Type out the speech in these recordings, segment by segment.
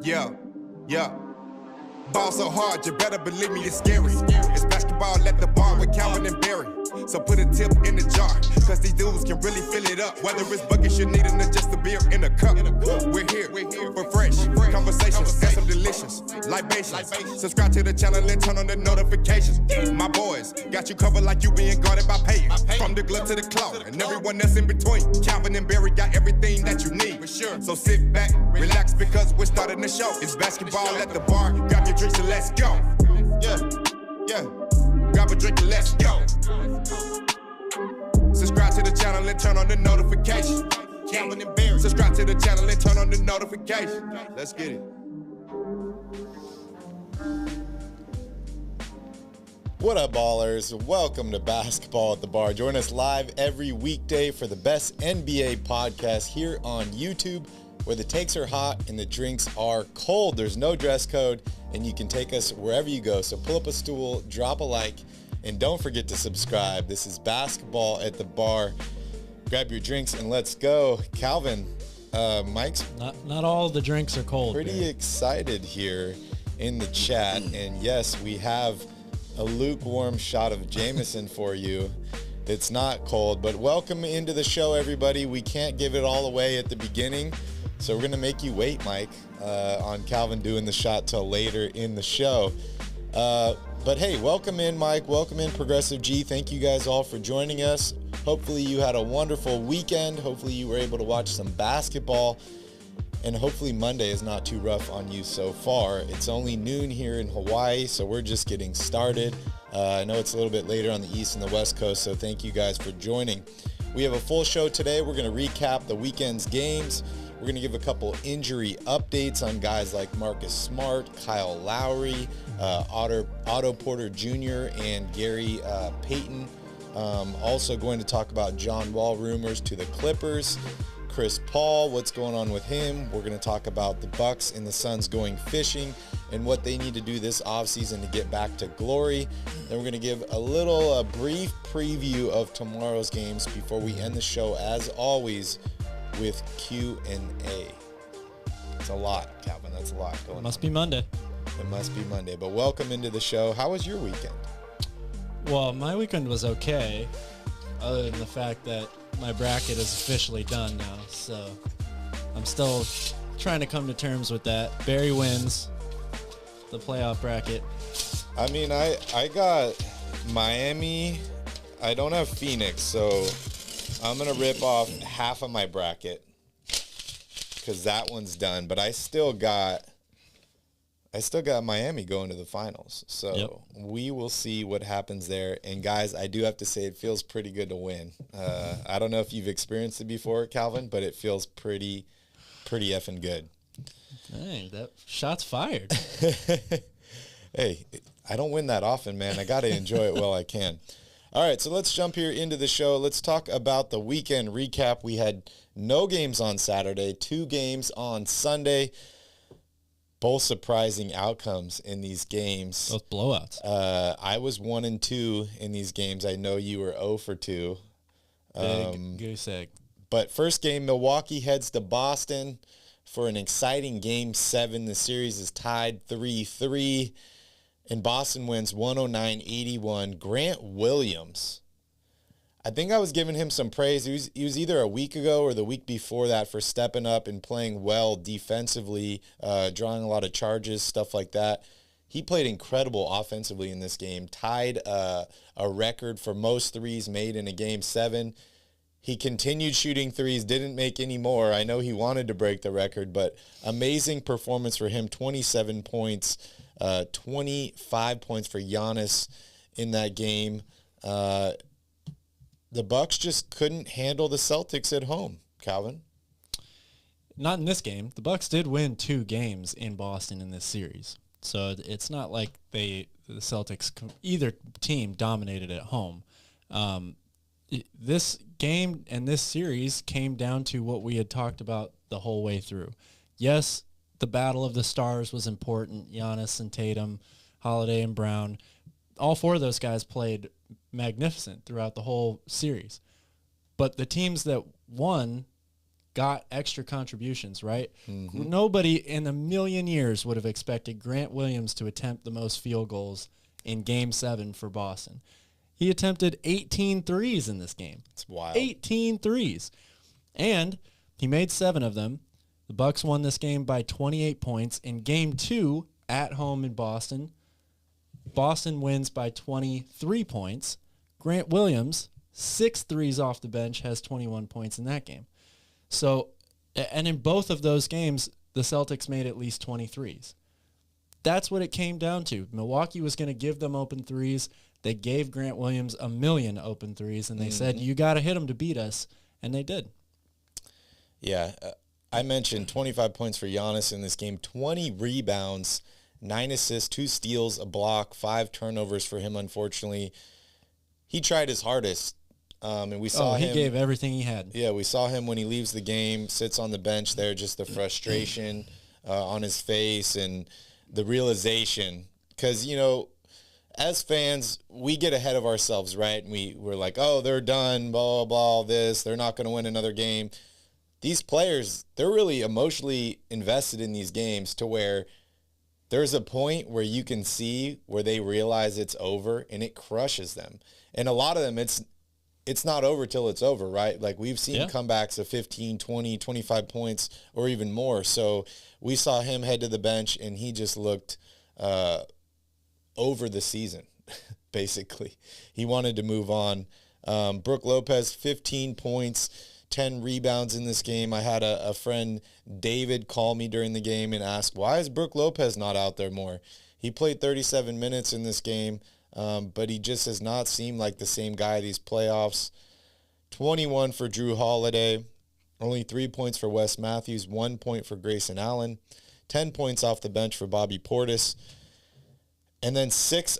Yeah, yeah. Ball so hard, you better believe me, it's scary. It's basketball at the bar with Calvin and Barry. So put a tip in the jar, cause these dudes can really fill it up. Whether it's buckets you need or just a beer in a cup. We're here for fresh conversations and some delicious libations. Subscribe to the channel and turn on the notifications. My boys got you covered like you being guarded by Peyton. From the glove to the claw and everyone else in between. Calvin and Barry got everything that you need. So sit back, relax, because we're starting the show. It's basketball at the bar, grab your drinks and let's go. Yeah. Grab a drink and let's go. Subscribe to the channel and turn on the notification. Calvin and Barry. Subscribe to the channel and turn on the notification. Let's get it. What up, ballers? Welcome to Basketball at the Bar. Join us live every weekday for the best NBA podcast here on YouTube, where the takes are hot and the drinks are cold. There's no dress code, and you can take us wherever you go. So pull up a stool, drop a like, and don't forget to subscribe. This is Basketball at the Bar. Grab your drinks and let's go. Calvin, Mike's not all the drinks are cold. Pretty excited here in the chat, and yes, we have a lukewarm shot of Jameson for you. It's not cold, but welcome into the show, everybody. We can't give it all away at the beginning, so we're gonna make you wait, Mike, on Calvin doing the shot till later in the show. But hey, welcome in, Mike. Welcome in, Progressive G. Thank you guys all for joining us. Hopefully you had a wonderful weekend. Hopefully you were able to watch some basketball. And hopefully Monday is not too rough on you so far. It's only noon here in Hawaii, so we're just getting started. I know it's a little bit later on the East and the West Coast, so thank you guys for joining. We have a full show today. We're going to recap the weekend's games. We're going to give a couple injury updates on guys like Marcus Smart, Kyle Lowry, Otto Porter Jr., and Gary Payton. Also going to talk about John Wall rumors to the Clippers. Chris Paul, what's going on with him? We're going to talk about the Bucks and the Suns going fishing and what they need to do this offseason to get back to glory. Then we're going to give a brief preview of tomorrow's games before we end the show, as always, with Q&A. It's a lot, Calvin. That's a lot going on. Must be Monday. It must be Monday. But welcome into the show. How was your weekend? Well, my weekend was okay, other than the fact that my bracket is officially done now, so I'm still trying to come to terms with that. Barry wins the playoff bracket. I mean, I got Miami. I don't have Phoenix, so I'm going to rip off half of my bracket because that one's done. But I still got Miami going to the finals. So We will see what happens there. And, guys, I do have to say it feels pretty good to win. I don't know if you've experienced it before, Calvin, but it feels pretty effing good. Dang, that shot's fired. Hey, I don't win that often, man. I got to enjoy it while I can. All right, so let's jump here into the show. Let's talk about the weekend recap. We had no games on Saturday, 2 games on Sunday. Both surprising outcomes in these games. Both blowouts. I was 1-2 in these games. I know you were 0 for 2. Big goose egg. But first game, Milwaukee heads to Boston for an exciting Game 7. The series is tied 3-3, and Boston wins 109-81. Grant Williams, I think I was giving him some praise. He was either a week ago or the week before that for stepping up and playing well defensively, drawing a lot of charges, stuff like that. He played incredible offensively in this game, tied a record for most threes made in a Game 7. He continued shooting threes, didn't make any more. I know he wanted to break the record, but amazing performance for him, 27 points, 25 points for Giannis in that game. The Bucks just couldn't handle the Celtics at home, Calvin. Not in this game. The Bucks did win 2 games in Boston in this series. So it's not like the Celtics, either team dominated at home. This game and this series came down to what we had talked about the whole way through. Yes, the battle of the stars was important. Giannis and Tatum, Holiday and Brown. All 4 of those guys played magnificent throughout the whole series. But the teams that won got extra contributions, right? Nobody in a million years would have expected Grant Williams to attempt the most field goals in Game 7 for Boston. He attempted 18 threes in this game. It's wild. 18 threes. And he made 7 of them. The Bucks won this game by 28 points. In Game 2, at home in Boston, Boston wins by 23 points. Grant Williams, 6 threes off the bench, has 21 points in that game. So, and in both of those games, the Celtics made at least 23s. That's what it came down to. Milwaukee was going to give them open threes. They gave Grant Williams a million open threes, and they said, you got to hit them to beat us, and they did. Yeah, I mentioned 25 points for Giannis in this game, 20 rebounds, 9 assists, 2 steals, a block, 5 turnovers for him, unfortunately. He tried his hardest, and we saw him. He gave everything he had. Yeah, we saw him when he leaves the game, sits on the bench there, just the frustration on his face and the realization. Because, you know, as fans, we get ahead of ourselves, right? And we're like, oh, they're done, blah, blah, blah, this. They're not going to win another game. These players, they're really emotionally invested in these games to where there's a point where you can see where they realize it's over and it crushes them. And a lot of them, it's not over till it's over, right? Like we've seen comebacks of 15, 20, 25 points or even more. So we saw him head to the bench and he just looked over the season, basically. He wanted to move on. Brook Lopez, 15 points, 10 rebounds in this game. I had a friend, David, call me during the game and ask, why is Brook Lopez not out there more? He played 37 minutes in this game, but he just has not seemed like the same guy these playoffs. 21 for Drew Holiday, only 3 points for Wes Matthews, 1 point for Grayson Allen, 10 points off the bench for Bobby Portis, and then 6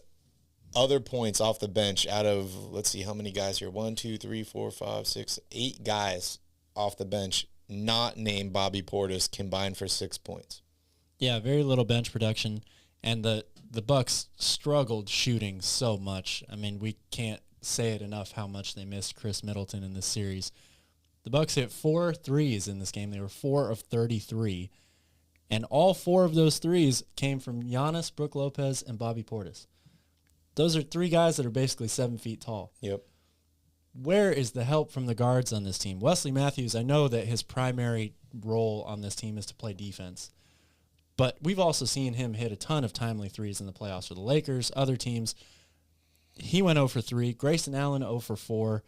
other points off the bench out of, let's see how many guys here, 1, 2, 3, 4, 5, 6, 8 guys off the bench not named Bobby Portis combined for 6 points. Yeah, very little bench production, and the Bucks struggled shooting so much. I mean, we can't say it enough how much they missed Chris Middleton in this series. The Bucks hit 4 threes in this game. They were 4 of 33, and all 4 of those threes came from Giannis, Brook Lopez, and Bobby Portis. Those are 3 guys that are basically 7 feet tall. Yep. Where is the help from the guards on this team? Wesley Matthews, I know that his primary role on this team is to play defense, but we've also seen him hit a ton of timely threes in the playoffs for the Lakers, other teams. He went 0 for 3. Grayson Allen 0 for 4.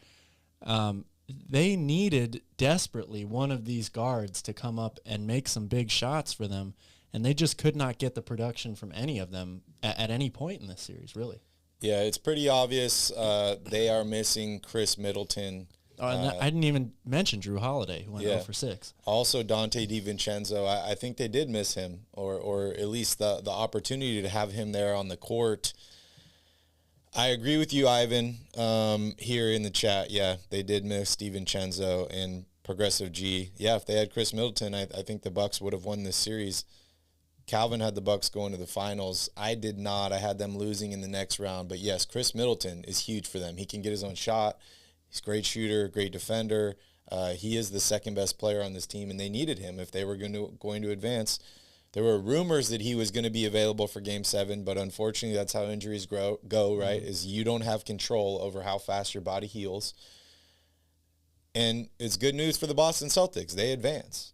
They needed desperately one of these guards to come up and make some big shots for them, and they just could not get the production from any of them at any point in this series, really. Yeah, it's pretty obvious they are missing Chris Middleton. And I didn't even mention Drew Holiday, who went 0 for 6. Also, Dante DiVincenzo, I think they did miss him, or at least the opportunity to have him there on the court. I agree with you, Ivan, here in the chat. Yeah, they did miss DiVincenzo and Progressive G. Yeah, if they had Chris Middleton, I think the Bucks would have won this series. Calvin had the Bucks going to the finals. I did not. I had them losing in the next round. But, yes, Chris Middleton is huge for them. He can get his own shot. He's a great shooter, great defender. He is the second-best player on this team, and they needed him if they were going to advance. There were rumors that he was going to be available for Game 7, but unfortunately that's how injuries go, right, is you don't have control over how fast your body heals. And it's good news for the Boston Celtics. They advance.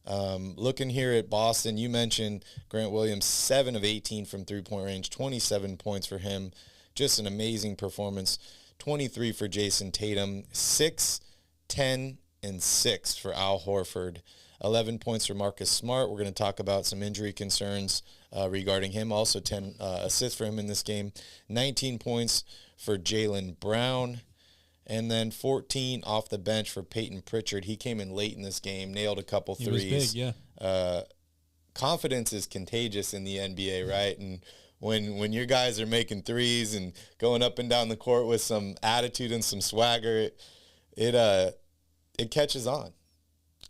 Looking here at Boston, you mentioned Grant Williams, 7 of 18 from three-point range, 27 points for him. Just an amazing performance. 23 for Jason Tatum, 6, 10, and 6 for Al Horford. 11 points for Marcus Smart. We're going to talk about some injury concerns regarding him. Also 10 assists for him in this game. 19 points for Jaylen Brown. And then 14 off the bench for Peyton Pritchard. He came in late in this game, nailed a couple threes. He was big, yeah. Confidence is contagious in the NBA, right? And when your guys are making threes and going up and down the court with some attitude and some swagger, it catches on.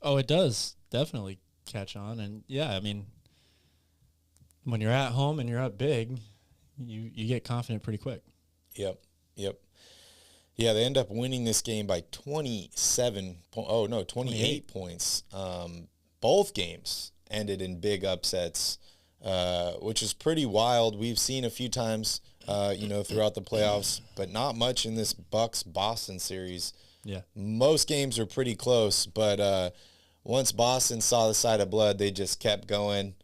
Oh, it does definitely catch on. And, yeah, I mean, when you're at home and you're up big, you get confident pretty quick. Yep. Yeah, they end up winning this game by 28 points. Both games ended in big upsets, which is pretty wild. We've seen a few times, throughout the playoffs, but not much in this Bucks-Boston series. Yeah. Most games are pretty close, but once Boston saw the sight of blood, they just kept going,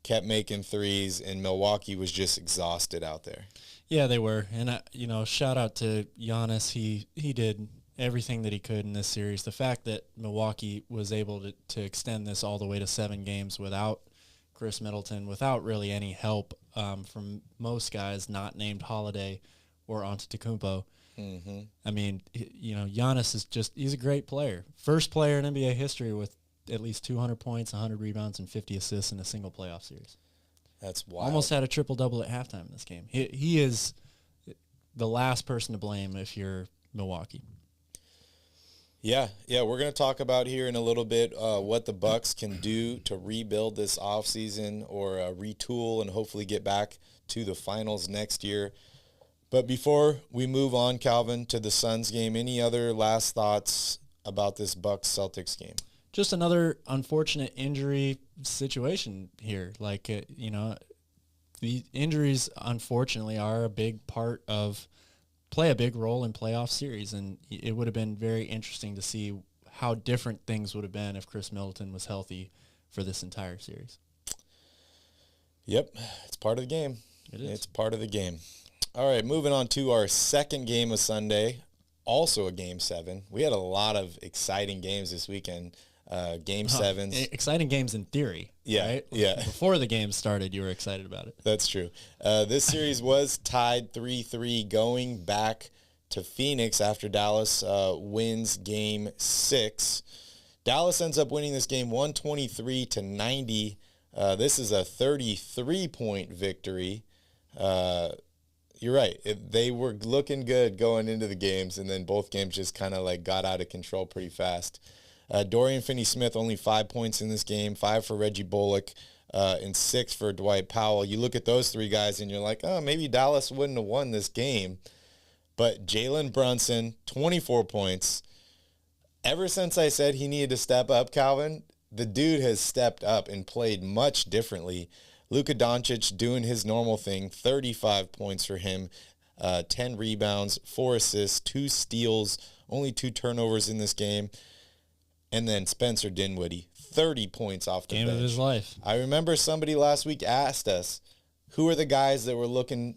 kept making threes, and Milwaukee was just exhausted out there. Yeah, they were. And, shout out to Giannis. He did everything that he could in this series. The fact that Milwaukee was able to extend this all the way to 7 games without Chris Middleton, without really any help from most guys not named Holiday or Antetokounmpo. Mm-hmm. I mean, Giannis is he's a great player. First player in NBA history with at least 200 points, 100 rebounds, and 50 assists in a single playoff series. That's wild. Almost had a triple-double at halftime in this game. He is the last person to blame if you're Milwaukee. Yeah, we're going to talk about here in a little bit what the Bucks can do to rebuild this offseason or retool and hopefully get back to the finals next year. But before we move on, Calvin, to the Suns game, any other last thoughts about this Bucks-Celtics game? Just another unfortunate injury situation here. The injuries, unfortunately, are play a big role in playoff series, and it would have been very interesting to see how different things would have been if Chris Middleton was healthy for this entire series. Yep, it's part of the game. It is. It's part of the game. All right, moving on to our second game of Sunday, also a Game 7. We had a lot of exciting games this weekend. Game 7s. Exciting games in theory. Yeah, right? yeah. Before the game started, you were excited about it. That's true. This series was tied 3-3 going back to Phoenix after Dallas wins Game 6. Dallas ends up winning this game 123-90. This is a 33-point victory. You're right. They were looking good going into the games, and then both games just kind of got out of control pretty fast. Dorian Finney-Smith, only 5 points in this game, 5 for Reggie Bullock, and 6 for Dwight Powell. You look at those 3 guys, and you're like, oh, maybe Dallas wouldn't have won this game. But Jalen Brunson, 24 points. Ever since I said he needed to step up, Calvin, the dude has stepped up and played much differently. Luka Doncic doing his normal thing, 35 points for him, 10 rebounds, 4 assists, 2 steals, only 2 turnovers in this game. And then Spencer Dinwiddie, 30 points off the bench. Game of his life. I remember somebody last week asked us, who are the guys that we're looking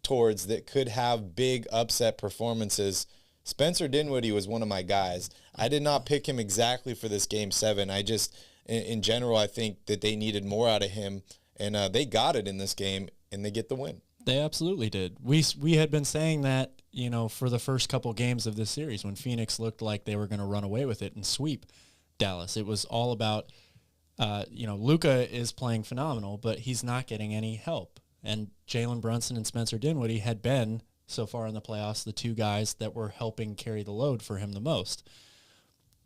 towards that could have big upset performances? Spencer Dinwiddie was one of my guys. I did not pick him exactly for this Game 7. I just, in general, I think that they needed more out of him, and they got it in this game, and they get the win. They absolutely did. We had been saying that, for the first couple games of this series when Phoenix looked like they were going to run away with it and sweep Dallas. It was all about, Luka is playing phenomenal, but he's not getting any help. And Jalen Brunson and Spencer Dinwiddie had been, so far in the playoffs, the 2 guys that were helping carry the load for him the most.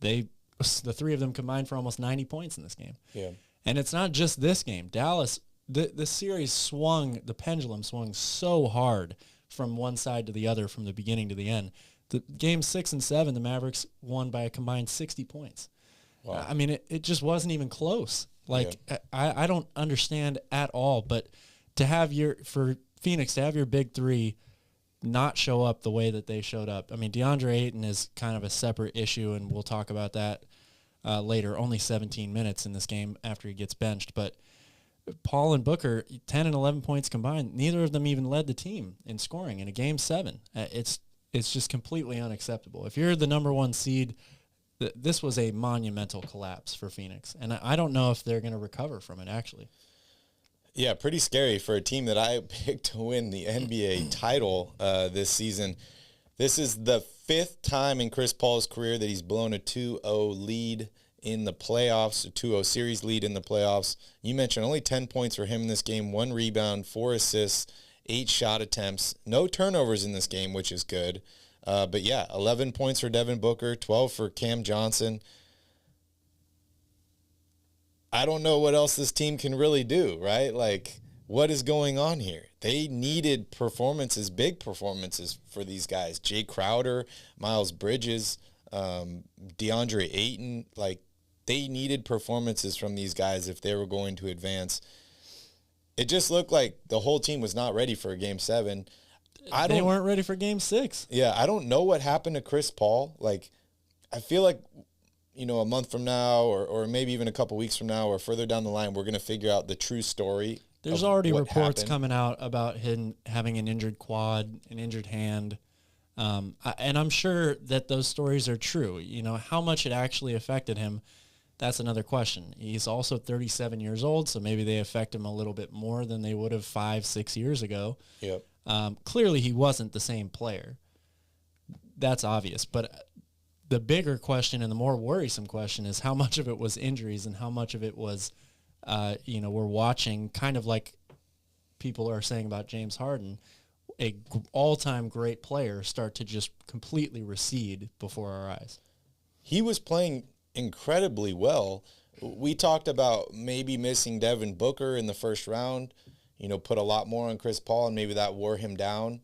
The 3 of them combined for almost 90 points in this game. Yeah. And it's not just this game. Dallas, the series the pendulum swung so hard from one side to the other from the beginning to the end. The Game 6 and 7, the Mavericks won by a combined 60 points. Wow. I mean, it just wasn't even close. I don't understand at all, but for Phoenix to have your big 3 not show up the way that they showed up. I mean, DeAndre Ayton is kind of a separate issue, and we'll talk about that later. Only 17 minutes in this game after he gets benched, but Paul and Booker, 10 and 11 points combined. Neither of them even led the team in scoring in a Game 7. It's just completely unacceptable. If you're the number 1 seed, this was a monumental collapse for Phoenix, and I don't know if they're going to recover from it, actually. Yeah, pretty scary for a team that I picked to win the NBA title this season. This is the 5th time in Chris Paul's career that he's blown a 2-0 lead in the playoffs, a 2-0 series lead in the playoffs. You mentioned only 10 points for him in this game, 1 rebound, 4 assists, 8 shot attempts, no turnovers in this game, which is good. But yeah, 11 points for Devin Booker, 12 for Cam Johnson. I don't know what else this team can really do, right? What is going on here? they needed performances, big performances for these guys. Jay Crowder, Miles Bridges, DeAndre Ayton, like they needed performances from these guys if they were going to advance. It just looked like the whole team was not ready for Game 7. They weren't ready for Game 6. Yeah, I don't know what happened to Chris Paul. Like, I feel like, a month from now or maybe even a couple weeks from now or further down the line, we're going to figure out the true story. There's already reports coming out about him having an injured quad, an injured hand. And I'm sure that those stories are true. How much it actually affected him, that's another question. He's also 37 years old, so maybe they affect him a little bit more than they would have 5-6 years ago. Yep. Clearly, he wasn't the same player. That's obvious. But the bigger question and the more worrisome question is how much of it was injuries and how much of it was, we're watching kind of like people are saying about James Harden, a all-time great player start to just completely recede before our eyes. He was playing incredibly well. We talked about maybe missing Devin Booker in the first round, put a lot more on Chris Paul, and maybe that wore him down.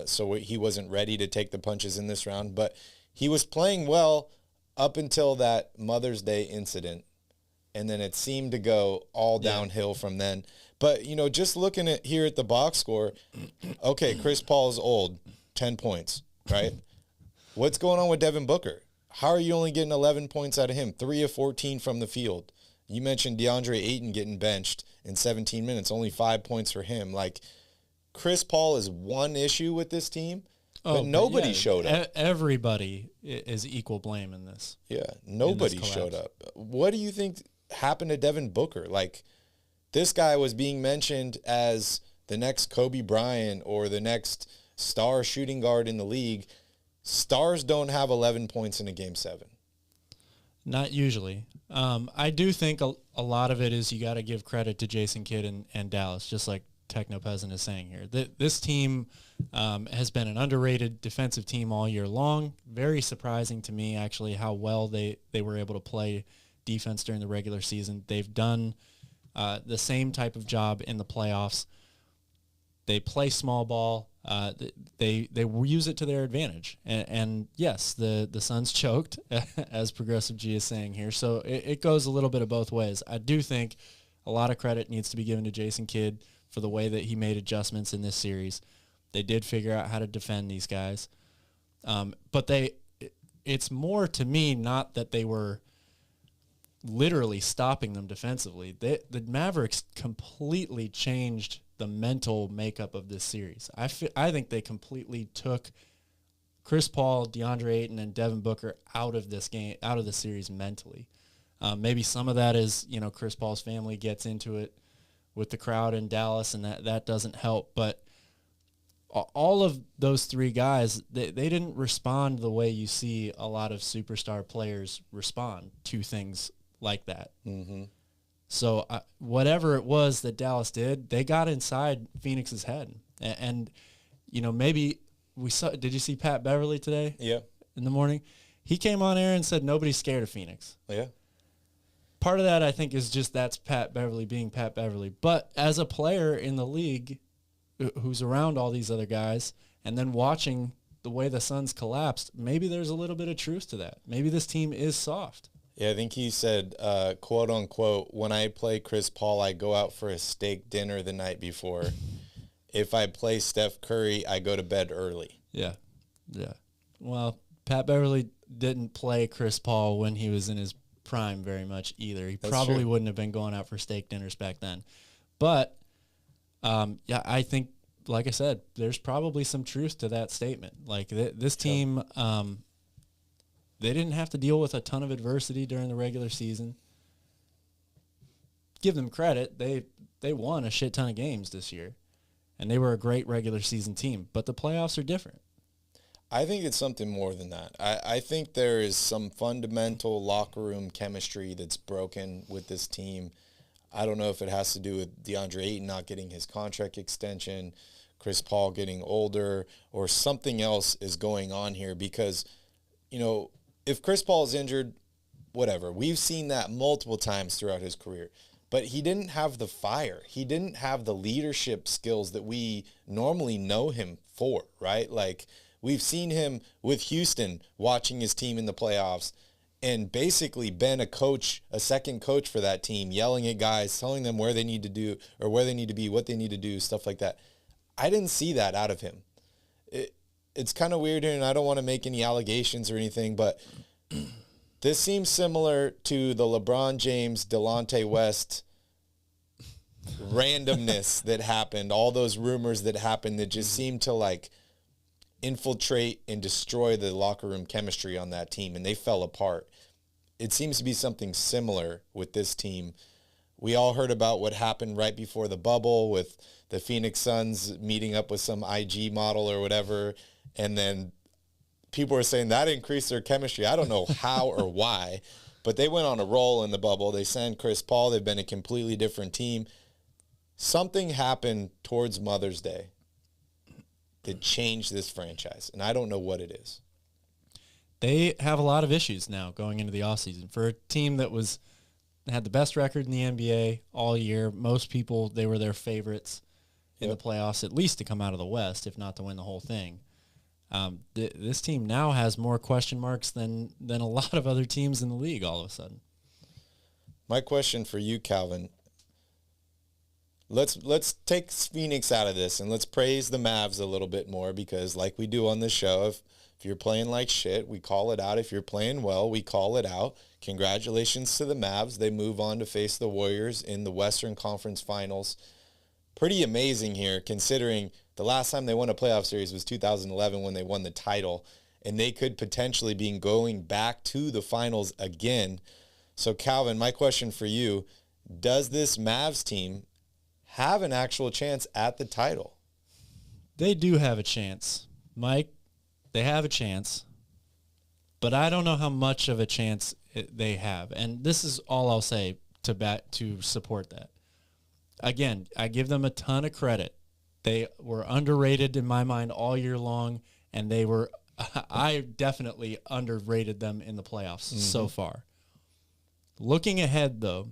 So he wasn't ready to take the punches in this round. But he was playing well up until that Mother's Day incident. And then it seemed to go all downhill from then. But, just looking at here at the box score, okay, Chris Paul's old, 10 points, right? What's going on with Devin Booker? How are you only getting 11 points out of him? 3 of 14 from the field. You mentioned DeAndre Ayton getting benched in 17 minutes, only 5 points for him. Like, Chris Paul is one issue with this team, but nobody showed up. Everybody is equal blame in this. Yeah, nobody showed up. What do you think happened to Devin Booker? Like, this guy was being mentioned as the next Kobe Bryant or the next star shooting guard in the league. Stars don't have 11 points in a Game 7. Not usually. I do think a lot of it is you got to give credit to Jason Kidd and Dallas, just like Techno Peasant is saying here. This team has been an underrated defensive team all year long. Very surprising to me, actually, how well they were able to play defense during the regular season. They've done the same type of job in the playoffs. They play small ball. They use it to their advantage. And yes, the Suns choked, as Progressive G is saying here. So it goes a little bit of both ways. I do think a lot of credit needs to be given to Jason Kidd for the way that he made adjustments in this series. They did figure out how to defend these guys. But it's more to me not that they were literally stopping them defensively. The Mavericks completely changed the mental makeup of this series. I think they completely took Chris Paul, DeAndre Ayton, and Devin Booker out of this game, out of the series mentally. Maybe some of that is, Chris Paul's family gets into it with the crowd in Dallas, and that doesn't help. But all of those three guys, they didn't respond the way you see a lot of superstar players respond to things like that. Mm-hmm. So whatever it was that Dallas did, they got inside Phoenix's head. And maybe we saw, did you see Pat Beverly today? Yeah. In the morning? He came on air and said nobody's scared of Phoenix. Yeah. Part of that, I think, is just that's Pat Beverly being Pat Beverly. But as a player in the league who's around all these other guys and then watching the way the Suns collapsed, maybe there's a little bit of truth to that. Maybe this team is soft. Yeah, I think he said, quote unquote, when I play Chris Paul, I go out for a steak dinner the night before. If I play Steph Curry, I go to bed early. Yeah. Yeah. Well, Pat Beverly didn't play Chris Paul when he was in his prime very much either. He probably wouldn't have been going out for steak dinners back then. But, I think, like I said, there's probably some truth to that statement. Like, this team... they didn't have to deal with a ton of adversity during the regular season. Give them credit. They won a shit ton of games this year, and they were a great regular season team. But the playoffs are different. I think it's something more than that. I think there is some fundamental locker room chemistry that's broken with this team. I don't know if it has to do with DeAndre Ayton not getting his contract extension, Chris Paul getting older, or something else is going on here because, if Chris Paul is injured, whatever. We've seen that multiple times throughout his career. but he didn't have the fire. He didn't have the leadership skills that we normally know him for, right? Like, we've seen him with Houston watching his team in the playoffs and basically been a coach, a second coach for that team, yelling at guys, telling them where they need to do or where they need to be, what they need to do, stuff like that. I didn't see that out of him. It's kind of weird, and I don't want to make any allegations or anything, but this seems similar to the LeBron James, Delonte West randomness that happened, all those rumors that happened that just seemed to like infiltrate and destroy the locker room chemistry on that team, and they fell apart. It seems to be something similar with this team. We all heard about what happened right before the bubble with the Phoenix Suns meeting up with some IG model or whatever, and then people were saying that increased their chemistry. I don't know how or why, but they went on a roll in the bubble. They signed Chris Paul. They've been a completely different team. Something happened towards Mother's Day that changed this franchise, and I don't know what it is. They have a lot of issues now going into the offseason. For a team that had the best record in the NBA all year, most people, they were their favorites in the playoffs, at least to come out of the West, if not to win the whole thing. This team now has more question marks than a lot of other teams in the league all of a sudden. My question for you, Calvin, let's take Phoenix out of this and let's praise the Mavs a little bit more, because like we do on this show, if you're playing like shit, we call it out. If you're playing well, we call it out. Congratulations to the Mavs. They move on to face the Warriors in the Western Conference Finals. Pretty amazing here, considering the last time they won a playoff series was 2011 when they won the title, and they could potentially be going back to the finals again. So, Calvin, my question for you, does this Mavs team have an actual chance at the title? They do have a chance, Mike. They have a chance, but I don't know how much of a chance they have. And this is all I'll say to support that. Again, I give them a ton of credit. They were underrated in my mind all year long, and I definitely underrated them in the playoffs so far. Looking ahead, though,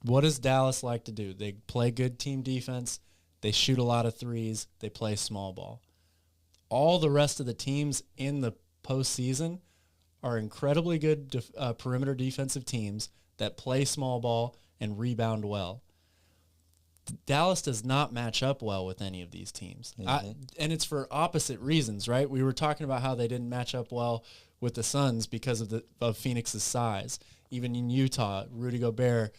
what does Dallas like to do? They play good team defense. They shoot a lot of threes. They play small ball. All the rest of the teams in the postseason are incredibly good perimeter defensive teams that play small ball and rebound well. Dallas does not match up well with any of these teams. And it's for opposite reasons, right? We were talking about how they didn't match up well with the Suns because of Phoenix's size. Even in Utah, Rudy Gobert,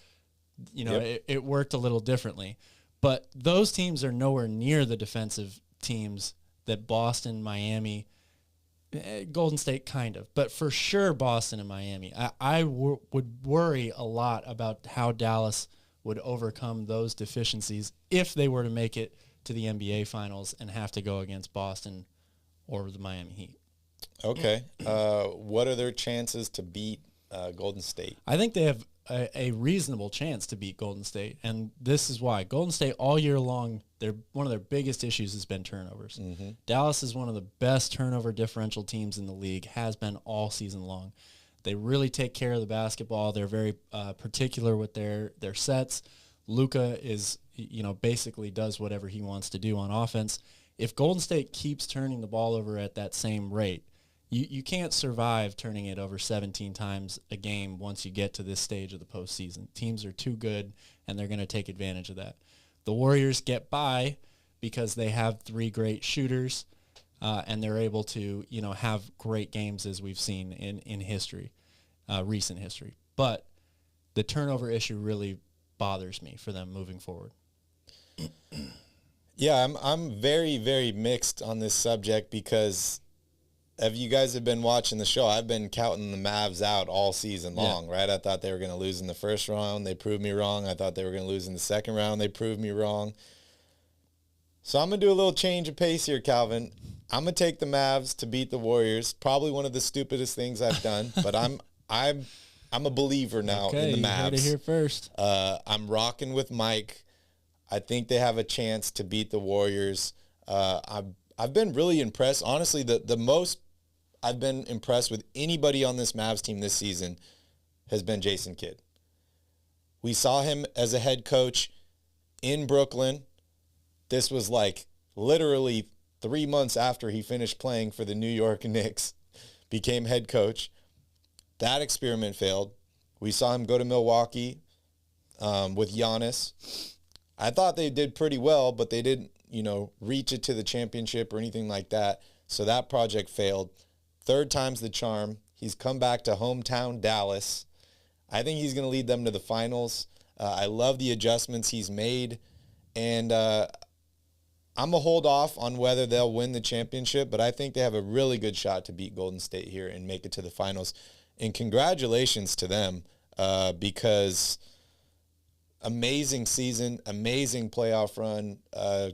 it worked a little differently. But those teams are nowhere near the defensive teams that Boston, Miami, Golden State kind of, but for sure Boston and Miami. I would worry a lot about how Dallas would overcome those deficiencies if they were to make it to the NBA Finals and have to go against Boston or the Miami Heat. Okay. What are their chances to beat Golden State? I think they have a reasonable chance to beat Golden State, and this is why. Golden State all year long, one of their biggest issues has been turnovers. Dallas is one of the best turnover differential teams in the league, has been all season long. They really take care of the basketball. They're very particular with their sets. Luka is, basically does whatever he wants to do on offense. If Golden State keeps turning the ball over at that same rate, you can't survive turning it over 17 times a game once you get to this stage of the postseason. Teams are too good, and they're going to take advantage of that. The Warriors get by because they have three great shooters, and they're able to, have great games as we've seen in history, recent history. But the turnover issue really bothers me for them moving forward. Yeah, I'm very, very mixed on this subject because if you guys have been watching the show, I've been counting the Mavs out all season long, right? I thought they were going to lose in the first round. They proved me wrong. I thought they were going to lose in the second round. They proved me wrong. So I'm going to do a little change of pace here, Calvin. I'm going to take the Mavs to beat the Warriors. Probably one of the stupidest things I've done, but I'm a believer now in the Mavs. You heard it here first. I'm rocking with Mike. I think they have a chance to beat the Warriors. I've been really impressed. Honestly, the most I've been impressed with anybody on this Mavs team this season has been Jason Kidd. We saw him as a head coach in Brooklyn. This was like literally 3 months after he finished playing for the New York Knicks, became head coach. That experiment failed. We saw him go to Milwaukee with Giannis. I thought they did pretty well, but they didn't, reach it to the championship or anything like that. So that project failed. Third time's the charm. He's come back to hometown Dallas. I think he's going to lead them to the finals. I love the adjustments he's made. And I'm going to hold off on whether they'll win the championship, but I think they have a really good shot to beat Golden State here and make it to the finals. And congratulations to them because amazing season, amazing playoff run.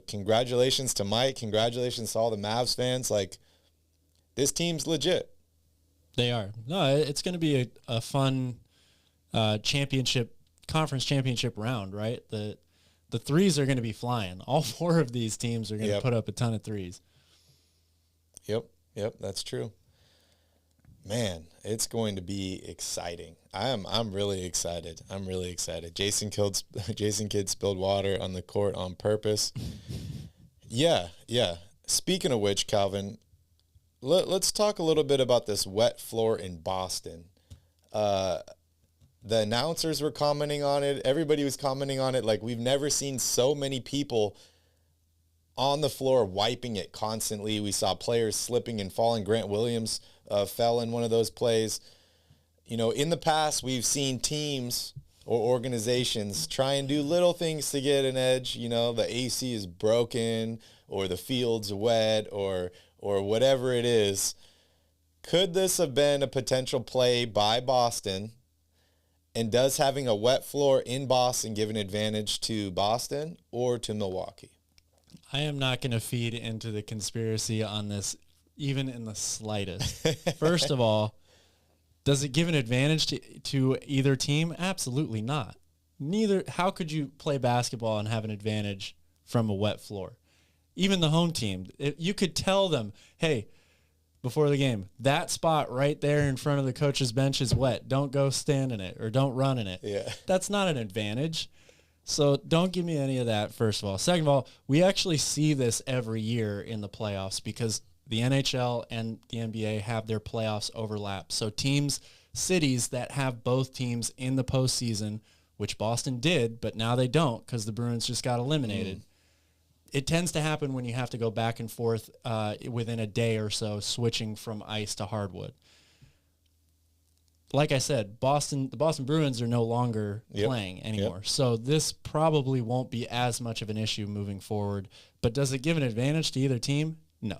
Congratulations to Mike. Congratulations to all the Mavs fans. Like, this team's legit. They are. No, it's going to be a fun conference championship round, right? The threes are going to be flying. All 4 of these teams are going to put up a ton of threes. Yep, that's true. Man, it's going to be exciting. I'm really excited. Jason Kidd spilled water on the court on purpose. Yeah. Speaking of which, Calvin, let's talk a little bit about this wet floor in Boston. The announcers were commenting on it. Everybody was commenting on it. Like, we've never seen so many people on the floor wiping it constantly. We saw players slipping and falling. Grant Williams fell in one of those plays. In the past, we've seen teams or organizations try and do little things to get an edge. The AC is broken or the field's wet or whatever it is. Could this have been a potential play by Boston? And does having a wet floor in Boston give an advantage to Boston or to Milwaukee? I am not going to feed into the conspiracy on this, even in the slightest. First of all, does it give an advantage to either team? Absolutely not. Neither. How could you play basketball and have an advantage from a wet floor? Even the home team, you could tell them, hey, before the game, that spot right there in front of the coach's bench is wet. Don't go stand in it or don't run in it. Yeah. That's not an advantage. So don't give me any of that, first of all. Second of all, we actually see this every year in the playoffs because the NHL and the NBA have their playoffs overlap. So cities that have both teams in the postseason, which Boston did, but now they don't because the Bruins just got eliminated. It tends to happen when you have to go back and forth within a day or so, switching from ice to hardwood. Like I said, the Boston Bruins are no longer playing anymore. So this probably won't be as much of an issue moving forward. But does it give an advantage to either team? No.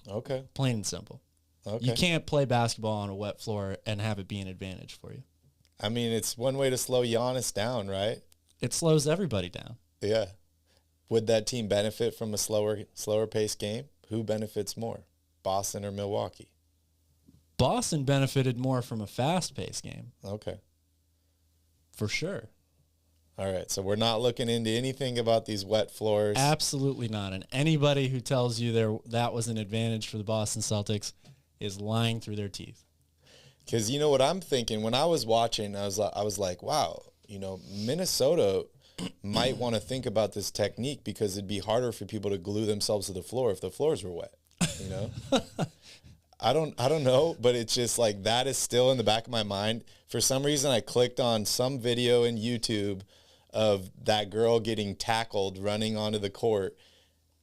Okay. Plain and simple. Okay. You can't play basketball on a wet floor and have it be an advantage for you. I mean, it's one way to slow Giannis down, right? It slows everybody down. Yeah. Would that team benefit from a slower paced game? Who benefits more, Boston or Milwaukee? Boston benefited more from a fast-paced game. Okay. For sure. All right, so we're not looking into anything about these wet floors. Absolutely not. And anybody who tells you that was an advantage for the Boston Celtics is lying through their teeth. Because you know what I'm thinking? When I was watching, I was like, wow, Minnesota might want to think about this technique because it'd be harder for people to glue themselves to the floor if the floors were wet, I don't know, but it's just like that is still in the back of my mind. For some reason, I clicked on some video in YouTube of that girl getting tackled running onto the court.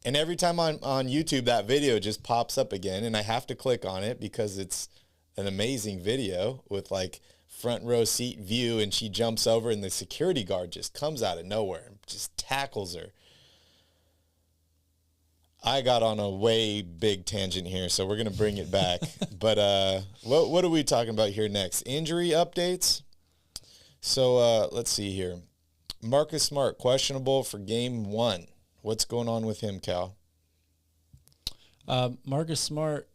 And every time on YouTube, that video just pops up again. And I have to click on it because it's an amazing video with like front row seat view. And she jumps over and the security guard just comes out of nowhere and just tackles her. I got on a way big tangent here, so we're going to bring it back. But what are we talking about here next? Injury updates? So let's see here. Marcus Smart, questionable for game 1. What's going on with him, Cal? Marcus Smart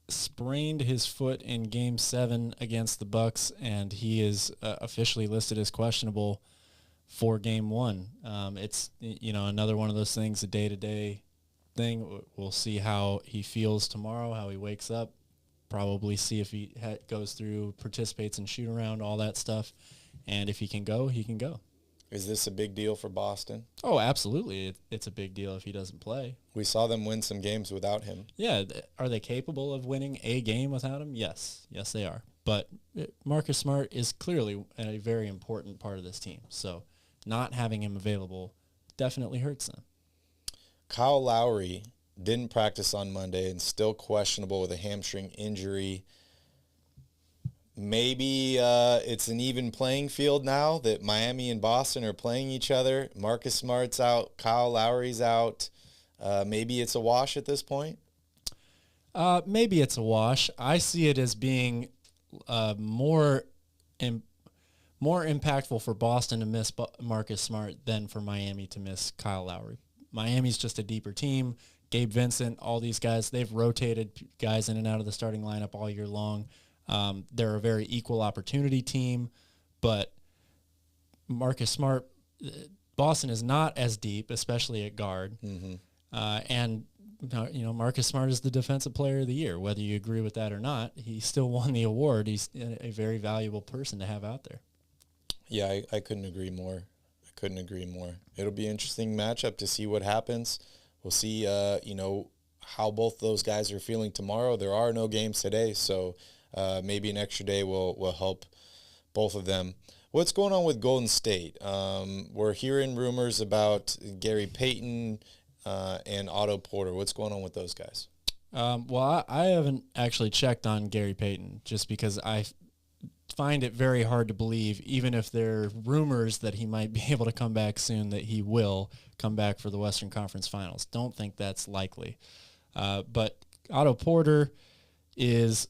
sprained his foot in game 7 against the Bucks, and he is officially listed as questionable for game 1. It's, another one of those things, a day-to-day thing. We'll see how he feels tomorrow, how he wakes up, probably see if he goes through, participates in shoot around, all that stuff, And if he can go, he can go. Is this a big deal for Boston? Oh, absolutely. It's a big deal if he doesn't play. We saw them win some games without him. Yeah. Are they capable of winning a game without him? Yes. Yes, they are. But Marcus Smart is clearly a very important part of this team. So not having him available definitely hurts them. Kyle Lowry didn't practice on Monday and still questionable with a hamstring injury. Maybe it's an even playing field now that Miami and Boston are playing each other. Marcus Smart's out. Kyle Lowry's out. Maybe it's a wash at this point? Maybe it's a wash. I see it as being more impactful for Boston to miss Marcus Smart than for Miami to miss Kyle Lowry. Miami's just a deeper team. Gabe Vincent, all these guys, they've rotated guys in and out of the starting lineup all year long. They're a very equal opportunity team, but Marcus Smart, Boston is not as deep, especially at guard. Mm-hmm. And Marcus Smart is the defensive player of the year. Whether you agree with that or not, he still won the award. He's a very valuable person to have out there. Yeah, I couldn't agree more. It'll be an interesting matchup to see what happens. We'll see, how both those guys are feeling tomorrow. There are no games today, so maybe an extra day will help both of them. What's going on with Golden State? We're hearing rumors about Gary Payton and Otto Porter. What's going on with those guys? Well, I haven't actually checked on Gary Payton just because I find it very hard to believe, even if there are rumors that he might be able to come back soon, that he will come back for the Western Conference Finals. Don't think that's likely. But Otto Porter is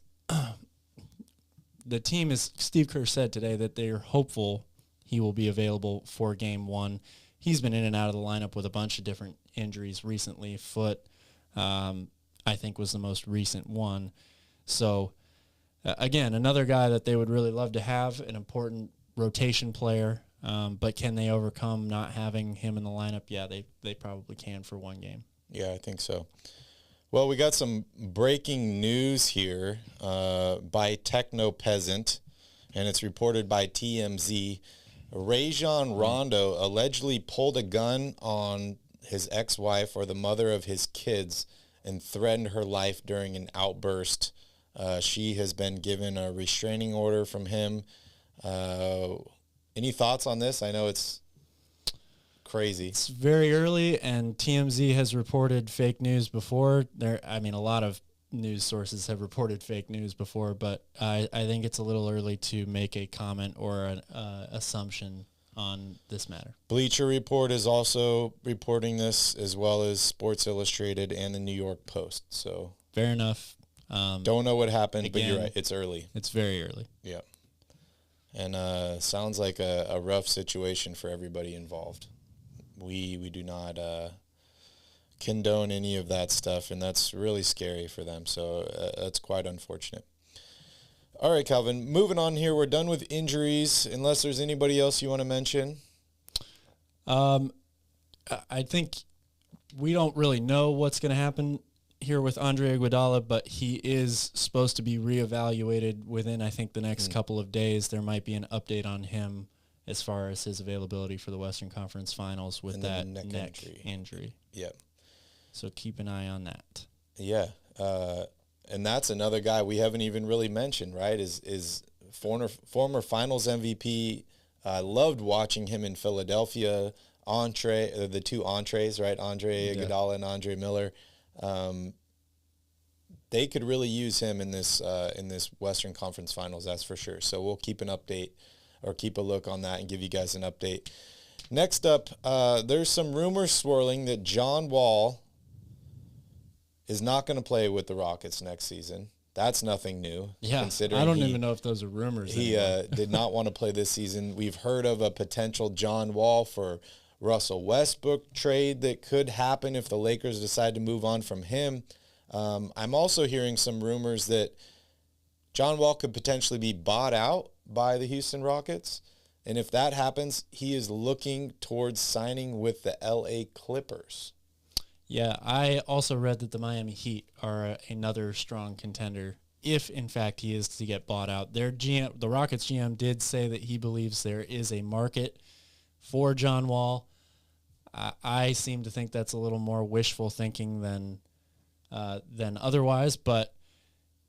the team, is Steve Kerr said today that they're hopeful he will be available for Game 1. He's been in and out of the lineup with a bunch of different injuries recently. Foot, I think, was the most recent one. So, again, another guy that they would really love to have, an important rotation player. But can they overcome not having him in the lineup? Yeah, they probably can for one game. Yeah, I think so. Well, we got some breaking news here by Techno Peasant, and it's reported by TMZ. Rajon Rondo allegedly pulled a gun on his ex-wife or the mother of his kids and threatened her life during an outburst. She has been given a restraining order from him. Any thoughts on this? I know it's crazy. It's very early, and TMZ has reported fake news before. A lot of news sources have reported fake news before, but I think it's a little early to make a comment or an assumption on this matter. Bleacher Report is also reporting this, as well as Sports Illustrated and the New York Post. So fair enough. Don't know what happened, again, but you're right. It's early. It's very early. Yeah. And sounds like a rough situation for everybody involved. We do not condone any of that stuff, and that's really scary for them. So that's quite unfortunate. All right, Calvin, moving on here. We're done with injuries, unless there's anybody else you want to mention. I think we don't really know what's going to happen here with Andre Iguodala, but he is supposed to be reevaluated within, I think, the next couple of days. There might be an update on him as far as his availability for the Western Conference Finals with that neck injury. Yeah. So keep an eye on that. Yeah. And that's another guy we haven't even really mentioned, right, is former Finals MVP. I loved watching him in Philadelphia. The two entrees, right, Andre Iguodala and Andre Miller. They could really use him in this Western Conference Finals, that's for sure. So we'll keep an update or keep a look on that and give you guys an update. Next up, there's some rumors swirling that John Wall is not going to play with the Rockets next season. That's nothing new. Yeah, I don't even know if those are rumors. He did not want to play this season. We've heard of a potential John Wall for Russell Westbrook trade that could happen if the Lakers decide to move on from him. I'm also hearing some rumors that John Wall could potentially be bought out by the Houston Rockets. And if that happens, he is looking towards signing with the LA Clippers. Yeah, I also read that the Miami Heat are another strong contender if in fact he is to get bought out. Their GM, the Rockets GM, did say that he believes there is a market for John Wall. I seem to think that's a little more wishful thinking than otherwise, but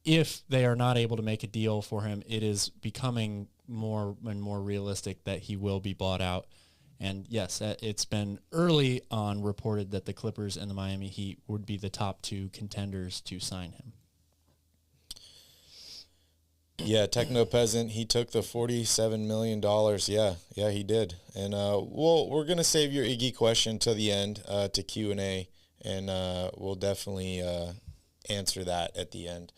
if they are not able to make a deal for him, it is becoming more and more realistic that he will be bought out. And yes, it's been early on reported that the Clippers and the Miami Heat would be the top two contenders to sign him. Yeah, Techno Peasant, he took the $47 million. Yeah, he did. And we're going to save your Iggy question till the end to Q&A, and we'll definitely answer that at the end.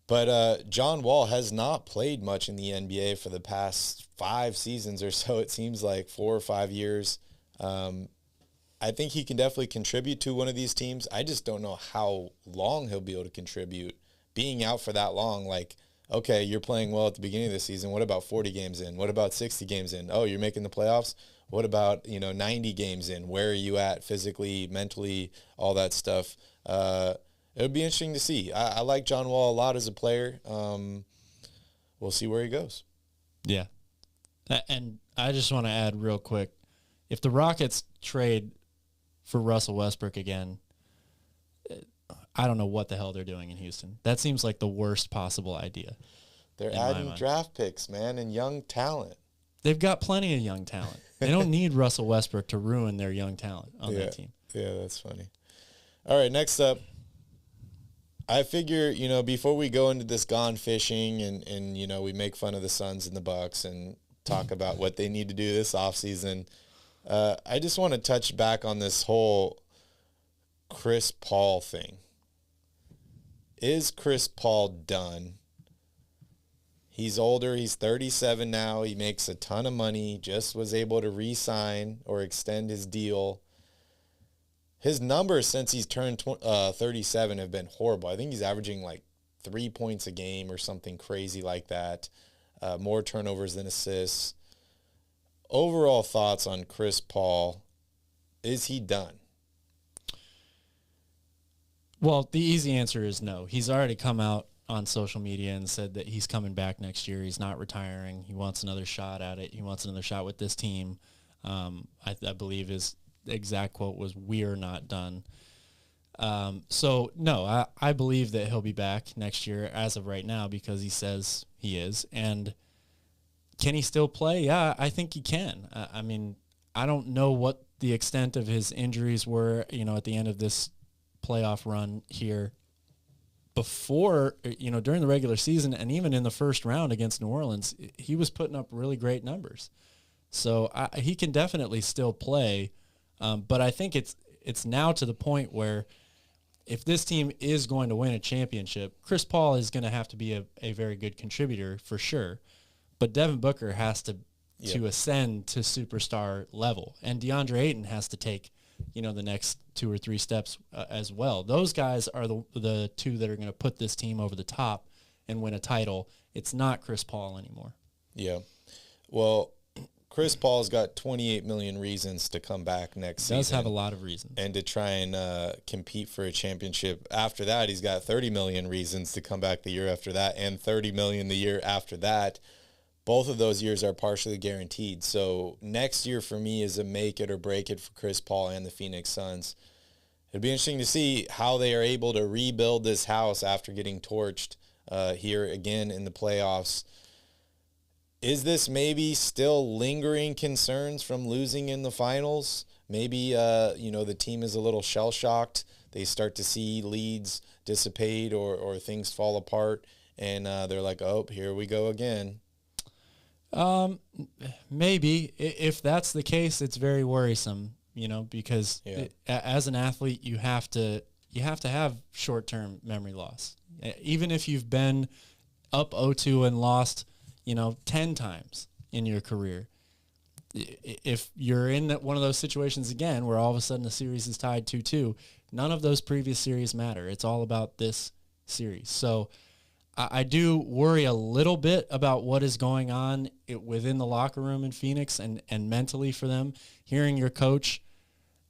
But John Wall has not played much in the NBA for the past 5 seasons or so. It seems like 4 or 5 years. I think he can definitely contribute to one of these teams. I just don't know how long he'll be able to contribute. Being out for that long, like, okay, you're playing well at the beginning of the season. What about 40 games in? What about 60 games in? Oh, you're making the playoffs? What about, 90 games in? Where are you at physically, mentally, all that stuff? It would be interesting to see. I like John Wall a lot as a player. We'll see where he goes. Yeah. And I just want to add real quick, if the Rockets trade for Russell Westbrook again, I don't know what the hell they're doing in Houston. That seems like the worst possible idea. They're adding draft picks, man, and young talent. They've got plenty of young talent. They don't need Russell Westbrook to ruin their young talent on that team. Yeah, that's funny. All right, next up. I figure, before we go into this gone fishing and we make fun of the Suns and the Bucks and talk about what they need to do this offseason, I just want to touch back on this whole Chris Paul thing. Is Chris Paul done? He's older. He's 37 now. He makes a ton of money. Just was able to re-sign or extend his deal. His numbers since he's turned 37 have been horrible. I think he's averaging like 3 points a game or something crazy like that. More turnovers than assists. Overall thoughts on Chris Paul. Is he done? Well, the easy answer is no. He's already come out on social media and said that he's coming back next year. He's not retiring. He wants another shot at it. He wants another shot with this team. I believe his exact quote was, "We're not done." So, no, I believe that he'll be back next year as of right now because he says he is. And can he still play? Yeah, I think he can. I mean, I don't know what the extent of his injuries were, at the end of this playoff run here before, during the regular season and even in the first round against New Orleans, he was putting up really great numbers. So he can definitely still play. But I think it's now to the point where if this team is going to win a championship, Chris Paul is going to have to be a very good contributor for sure. But Devin Booker has to ascend to superstar level. And DeAndre Ayton has to take, the next 2 or 3 steps as well. Those guys are the two that are going to put this team over the top and win a title. It's not Chris Paul anymore. Yeah. Well, Chris Paul's got 28 million reasons to come back next season. He does have a lot of reasons. And to try and compete for a championship. After that, he's got 30 million reasons to come back the year after that and 30 million the year after that. Both of those years are partially guaranteed. So next year for me is a make it or break it for Chris Paul and the Phoenix Suns. It'll be interesting to see how they are able to rebuild this house after getting torched here again in the playoffs. Is this maybe still lingering concerns from losing in the finals? Maybe, the team is a little shell-shocked. They start to see leads dissipate or things fall apart, and they're like, oh, here we go again. Maybe. If that's the case, it's very worrisome, because as an athlete, you have to have short-term memory loss. Even if you've been up 0-2 and lost 10 times in your career. If you're in one of those situations again where all of a sudden the series is tied 2-2, none of those previous series matter. It's all about this series. So I do worry a little bit about what is going on within the locker room in Phoenix and mentally for them. Hearing your coach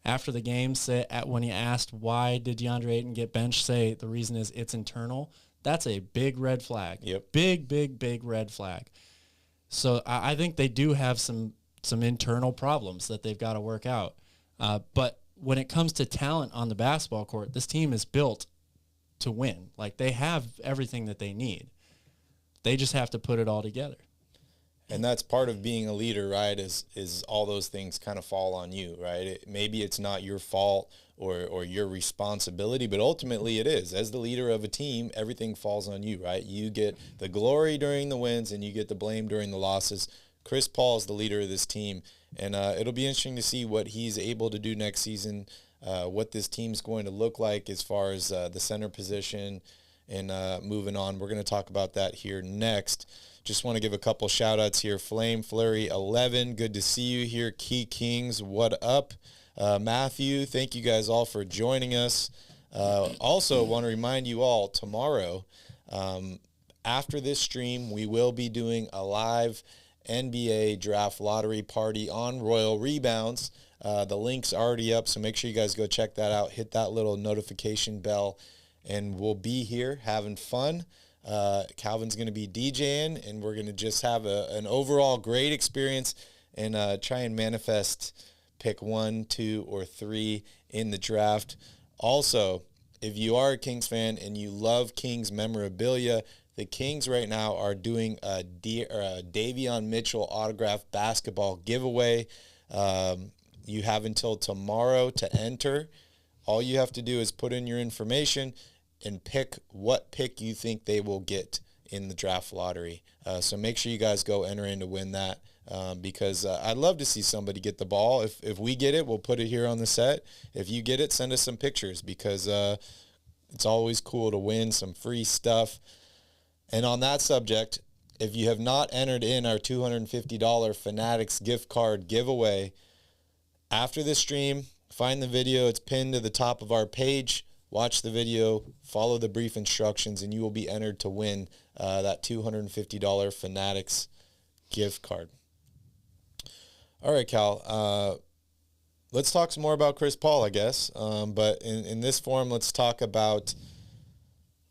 after the game say, when he asked why did DeAndre Ayton get benched, say the reason is it's internal. that's a big red flag. Yep. Big red flag. So I think they do have some internal problems that they've got to work out. But when it comes to talent on the basketball court, this team is built to win. Like, they have everything that they need. They just have to put it all together. And that's part of being a leader, right, is all those things kind of fall on you, right? Maybe it's not your fault or your responsibility, but ultimately it is. As the leader of a team, everything falls on you, right? You get the glory during the wins and you get the blame during the losses. Chris Paul is the leader of this team, and it'll be interesting to see what he's able to do next season, what this team's going to look like as far as the center position and moving on. We're going to talk about that here next. Just want to give a couple shout-outs here. Flame Flurry 11, good to see you here. Key Kings, what up? Matthew, thank you guys all for joining us. Also want to remind you all, tomorrow, after this stream, we will be doing a live NBA draft lottery party on Royal Rebounds. The link's already up, so make sure you guys go check that out. Hit that little notification bell, and we'll be here having fun. Calvin's going to be DJing, and we're going to just have an overall great experience and try and manifest pick 1, 2, or 3 in the draft. Also, if you are a Kings fan and you love Kings memorabilia, the Kings right now are doing a Davion Mitchell autographed basketball giveaway. You have until tomorrow to enter. All you have to do is put in your information and pick what pick you think they will get in the draft lottery. So make sure you guys go enter in to win that, because I'd love to see somebody get the ball. If we get it, we'll put it here on the set. If you get it, send us some pictures, because it's always cool to win some free stuff. And on that subject, if you have not entered in our $250 Fanatics gift card giveaway, after the stream, find the video. It's pinned to the top of our page. Watch the video, follow the brief instructions, and you will be entered to win that $250 Fanatics gift card. All right, Cal. Let's talk some more about Chris Paul, I guess. But in this forum, let's talk about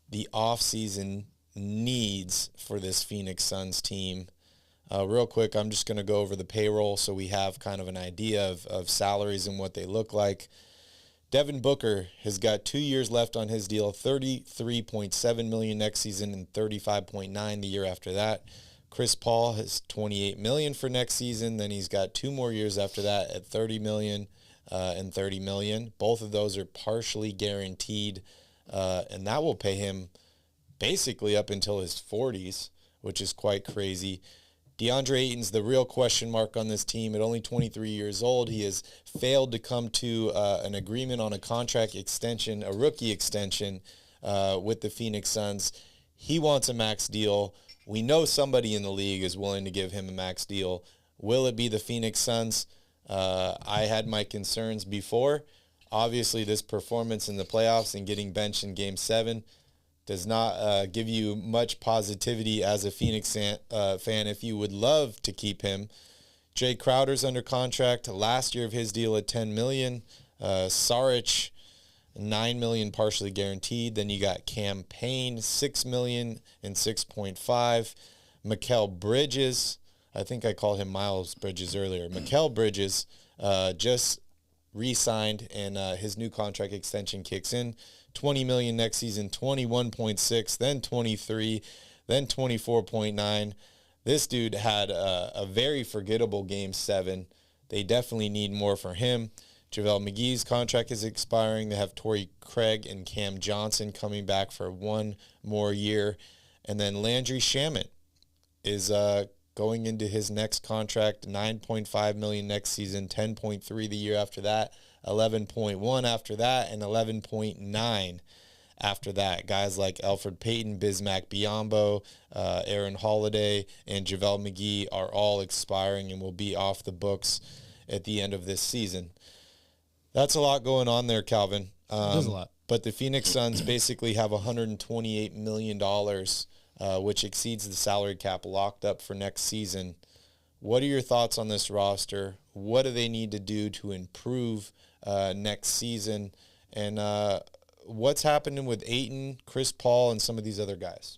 the offseason needs for this Phoenix Suns team. Real quick, I'm just going to go over the payroll so we have kind of an idea of salaries and what they look like. Devin Booker has got 2 years left on his deal, $33.7 million next season and $35.9 the year after that. Chris Paul has $28 million for next season. Then he's got 2 more years after that at $30 million and $30 million. Both of those are partially guaranteed, and that will pay him basically up until his 40s, which is quite crazy. DeAndre Ayton's the real question mark on this team. At only 23 years old, he has failed to come to an agreement on a contract extension, a rookie extension with the Phoenix Suns. He wants a max deal. We know somebody in the league is willing to give him a max deal. Will it be the Phoenix Suns? I had my concerns before. Obviously, this performance in the playoffs and getting benched in Game 7 does not give you much positivity as a Phoenix fan if you would love to keep him. Jay Crowder's under contract. Last year of his deal at $10 million. Saric, $9 million partially guaranteed. Then you got Cam Payne, $6 million and $6.5. Mikal Bridges, I think I called him Miles Bridges earlier. Mikal Bridges just re-signed, and his new contract extension kicks in. $20 million next season, 21.6, then 23, then 24.9. This dude had a very forgettable Game 7. They definitely need more for him. JaVale McGee's contract is expiring. They have Torrey Craig and Cam Johnson coming back for 1 more year. And then Landry Shamet is going into his next contract, $9.5 million next season, 10.3 the year after that, 11.1 after that, and 11.9 after that. Guys like Elfrid Payton, Bismack Biyombo, Aaron Holiday, and JaVale McGee are all expiring and will be off the books at the end of this season. That's a lot going on there, Calvin. There's a lot. But the Phoenix Suns basically have $128 million, which exceeds the salary cap locked up for next season. What are your thoughts on this roster? What do they need to do to improve next season? And what's happening with Ayton, Chris Paul, and some of these other guys?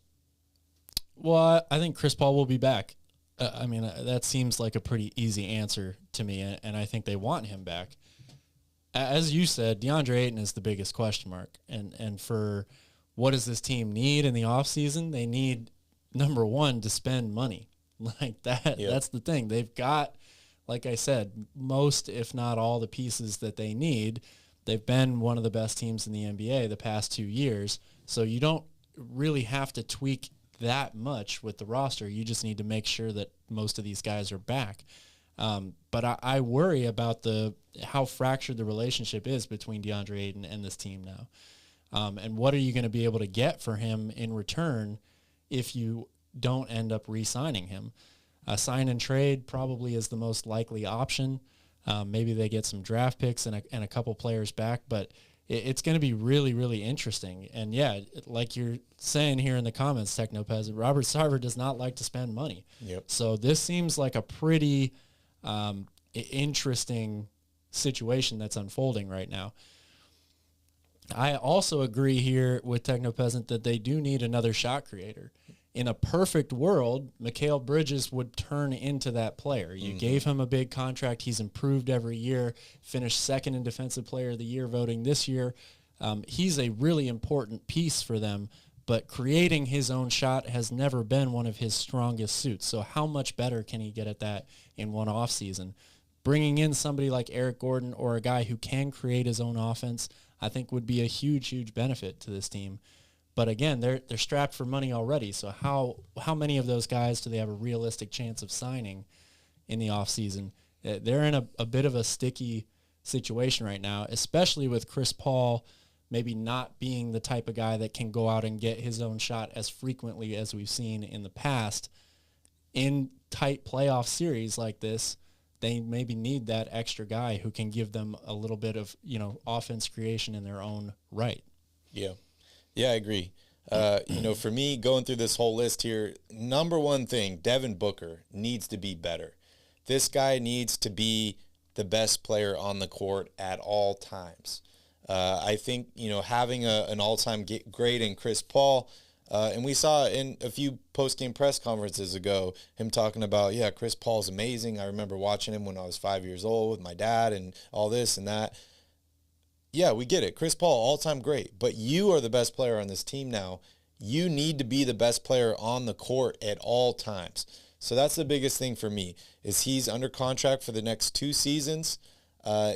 Well, I think Chris Paul will be back. That seems like a pretty easy answer to me, and I think they want him back. As you said, DeAndre Ayton is the biggest question mark. And for what does this team need in the offseason? They need, number one, to spend money. Like that. Yep. That's the thing. They've got, like I said, most, if not all, the pieces that they need. They've been one of the best teams in the NBA the past 2 years. So you don't really have to tweak that much with the roster. You just need to make sure that most of these guys are back. But I worry about how fractured the relationship is between DeAndre Ayton and this team now. And what are you going to be able to get for him in return if you don't end up re-signing him? A sign and trade probably is the most likely option. Maybe they get some draft picks and a couple players back, but it's going to be really, really interesting. And yeah, like you're saying here in the comments, Technopez, Robert Sarver does not like to spend money. Yep. So this seems like a pretty interesting situation that's unfolding right now. I also agree here with Technopeasant that they do need another shot creator. In a perfect world, Mikal Bridges would turn into that player. You gave him a big contract. He's improved every year, finished second in Defensive Player of the Year voting this year. He's a really important piece for them, but creating his own shot has never been one of his strongest suits. So how much better can he get at that in one offseason? Bringing in somebody like Eric Gordon or a guy who can create his own offense, I think would be a huge, huge benefit to this team. But again, they're strapped for money already. So how many of those guys do they have a realistic chance of signing in the offseason? They're in a bit of a sticky situation right now, especially with Chris Paul maybe not being the type of guy that can go out and get his own shot as frequently as we've seen in the past. In tight playoff series like this, they maybe need that extra guy who can give them a little bit of, offense creation in their own right. Yeah. Yeah, I agree. For me, going through this whole list here, number one thing, Devin Booker needs to be better. This guy needs to be the best player on the court at all times. I think, having an all-time great in Chris Paul, and we saw in a few post-game press conferences ago, him talking about, Chris Paul's amazing. I remember watching him when I was 5 years old with my dad and all this and that. Yeah, we get it. Chris Paul, all-time great. But you are the best player on this team now. You need to be the best player on the court at all times. So that's the biggest thing for me, is he's under contract for the next 2 seasons.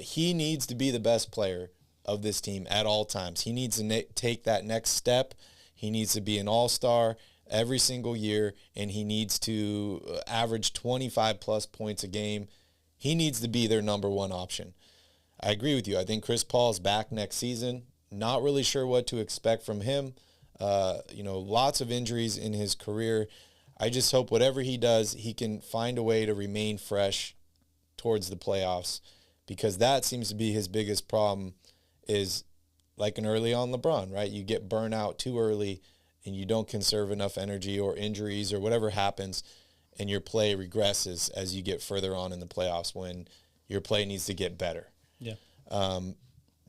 He needs to be the best player of this team at all times. He needs to take that next step. He needs to be an all-star every single year, and he needs to average 25-plus points a game. He needs to be their number one option. I agree with you. I think Chris Paul is back next season. Not really sure what to expect from him. Lots of injuries in his career. I just hope whatever he does, he can find a way to remain fresh towards the playoffs, because that seems to be his biggest problem, is like an early on LeBron, right? You get burnt out too early and you don't conserve enough energy, or injuries or whatever happens, and your play regresses as you get further on in the playoffs when your play needs to get better. Yeah.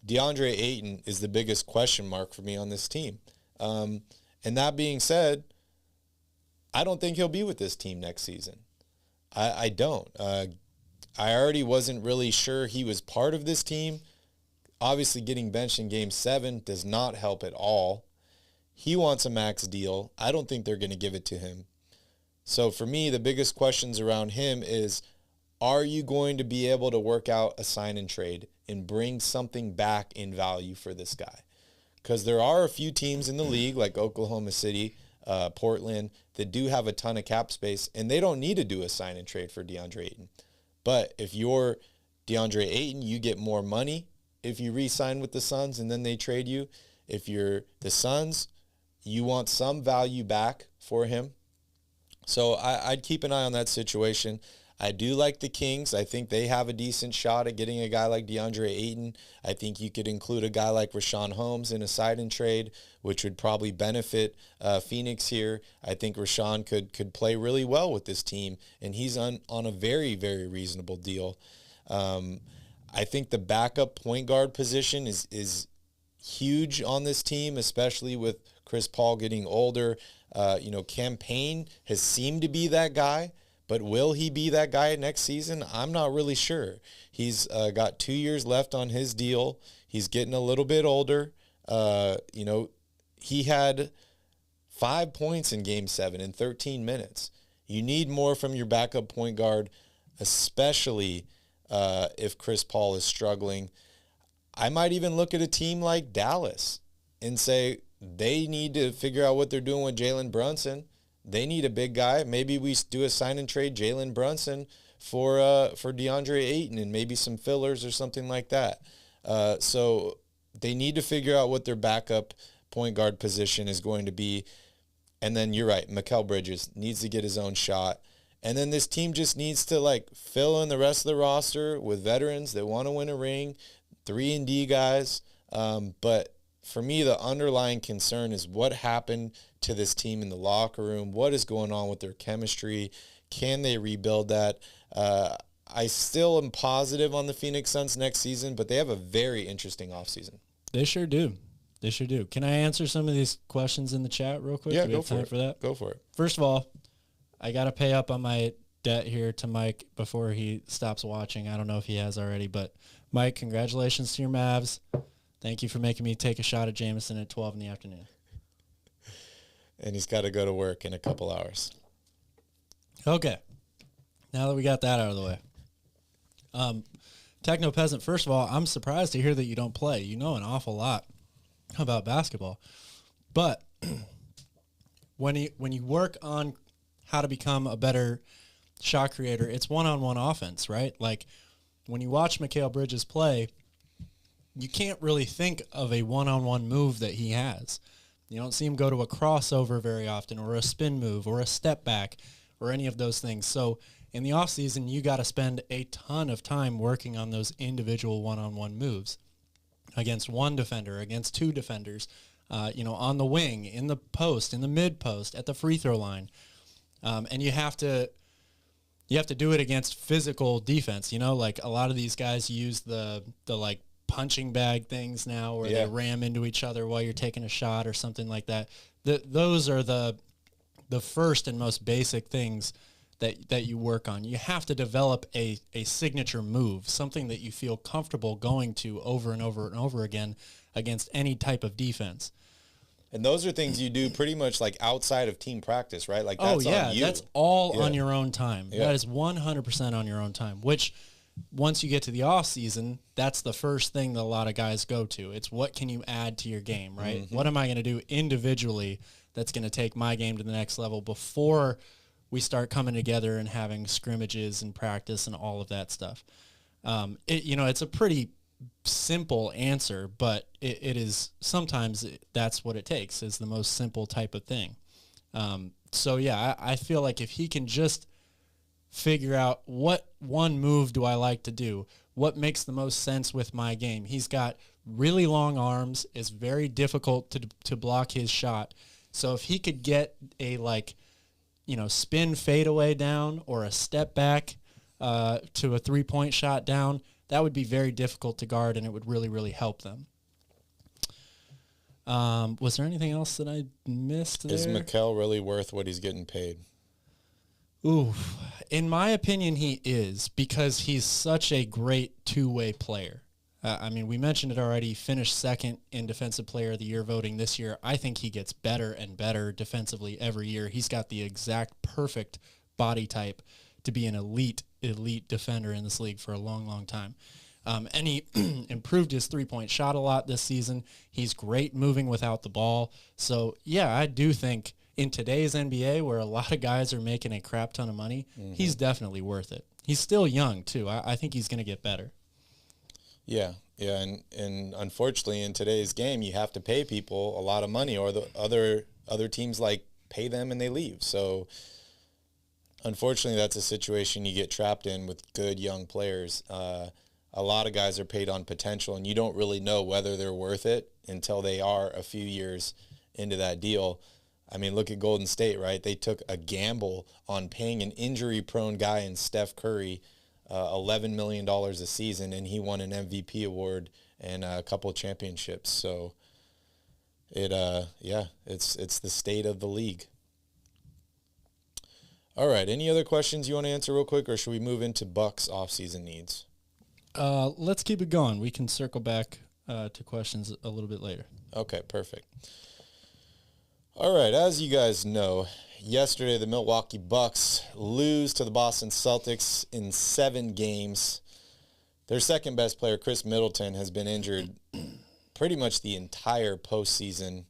DeAndre Ayton is the biggest question mark for me on this team. And that being said, I don't think he'll be with this team next season. I don't. I already wasn't really sure he was part of this team. Obviously, getting benched in Game 7 does not help at all. He wants a max deal. I don't think they're going to give it to him. So for me, the biggest questions around him is, are you going to be able to work out a sign and trade and bring something back in value for this guy? Because there are a few teams in the league, like Oklahoma City, Portland, that do have a ton of cap space, and they don't need to do a sign and trade for DeAndre Ayton. But if you're DeAndre Ayton, you get more money if you re-sign with the Suns and then they trade you. If you're the Suns, you want some value back for him. So I'd keep an eye on that situation. I do like the Kings. I think they have a decent shot at getting a guy like DeAndre Ayton. I think you could include a guy like Rashawn Holmes in a sign and trade, which would probably benefit Phoenix here. I think Rashawn could play really well with this team, and he's on a very, very reasonable deal. I think the backup point guard position is huge on this team, especially with Chris Paul getting older. Campaign has seemed to be that guy, but will he be that guy next season? I'm not really sure. He's got 2 years left on his deal. He's getting a little bit older. He had 5 points in Game 7 in 13 minutes. You need more from your backup point guard, especially if Chris Paul is struggling. I might even look at a team like Dallas and say they need to figure out what they're doing with Jalen Brunson. They need a big guy. Maybe we do a sign and trade Jalen Brunson for DeAndre Ayton and maybe some fillers or something like that. So they need to figure out what their backup point guard position is going to be. And then you're right, Mikal Bridges needs to get his own shot. And then this team just needs to fill in the rest of the roster with veterans that want to win a ring, 3-and-D guys. But for me, the underlying concern is what happened to this team in the locker room. What is going on with their chemistry? Can they rebuild that? I still am positive on the Phoenix Suns next season, but they have a very interesting offseason. They sure do. They sure do. Can I answer some of these questions in the chat real quick? Yeah, do we have time for that? Go for it. First of all, I got to pay up on my debt here to Mike before he stops watching. I don't know if he has already, but Mike, congratulations to your Mavs. Thank you for making me take a shot at Jameson at 12 in the afternoon. And he's got to go to work in a couple hours. Okay. Now that we got that out of the way. Techno Peasant, first of all, I'm surprised to hear that you don't play. You know an awful lot about basketball. But when you work on how to become a better shot creator, it's one-on-one offense, right? Like when you watch Mikal Bridges play, you can't really think of a one-on-one move that he has. You don't see him go to a crossover very often or a spin move or a step back or any of those things. So in the offseason, you got to spend a ton of time working on those individual one-on-one moves against one defender, against two defenders, on the wing, in the post, in the mid post, at the free throw line. And you have to do it against physical defense. Like a lot of these guys use the punching bag things now where they ram into each other while you're taking a shot or something like that. Those are the first and most basic things that you work on. You have to develop a signature move, something that you feel comfortable going to over and over and over again against any type of defense. And those are things you do pretty much outside of team practice, right? That's on you. That's all on your own time. Yeah. That is 100% on your own time, which once you get to the off season, that's the first thing that a lot of guys go to. It's what can you add to your game, right? Mm-hmm. What am I going to do individually that's going to take my game to the next level before we start coming together and having scrimmages and practice and all of that stuff. It's a pretty simple answer, but it is sometimes that's what it takes, is the most simple type of thing. I feel like if he can just figure out what one move do I like to do, what makes the most sense with my game. He's got really long arms. It's very difficult to block his shot. So if he could get a spin fadeaway down or a step back to a three-point shot down, that would be very difficult to guard, and it would really, really help them. Was there anything else that I missed there? Is Mikal really worth what he's getting paid? Ooh, in my opinion, he is, because he's such a great two-way player. We mentioned it already. He finished second in Defensive Player of the Year voting this year. I think he gets better and better defensively every year. He's got the exact perfect body type to be an elite defender in this league for a long, long time. And he improved his three-point shot a lot this season. He's great moving without the ball. So, I do think in today's NBA, where a lot of guys are making a crap ton of money, he's definitely worth it. He's still young, too. I think he's going to get better. Yeah, and unfortunately in today's game, you have to pay people a lot of money, or the other teams pay them and they leave. So unfortunately, that's a situation you get trapped in with good young players. A lot of guys are paid on potential, and you don't really know whether they're worth it until they are a few years into that deal. Look at Golden State, right? They took a gamble on paying an injury-prone guy in Steph Curry $11 million a season, and he won an MVP award and a couple of championships. So it's the state of the league. All right, any other questions you want to answer real quick, or should we move into Bucks offseason needs? Let's keep it going. We can circle back to questions a little bit later. Okay, perfect. All right, as you guys know, yesterday the Milwaukee Bucks lose to the Boston Celtics in 7 games. Their second best player, Chris Middleton, has been injured pretty much the entire postseason.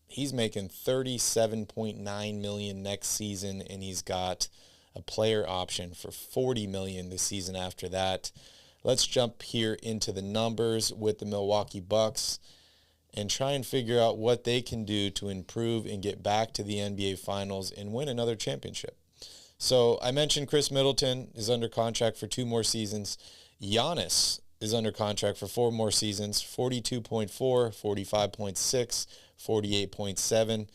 He's making $37.9 million next season, and he's got a player option for $40 million the season after that. Let's jump here into the numbers with the Milwaukee Bucks and try and figure out what they can do to improve and get back to the NBA Finals and win another championship. So I mentioned Chris Middleton is under contract for 2 more seasons. Giannis is under contract for 4 more seasons, 42.4, 45.6, 48.7,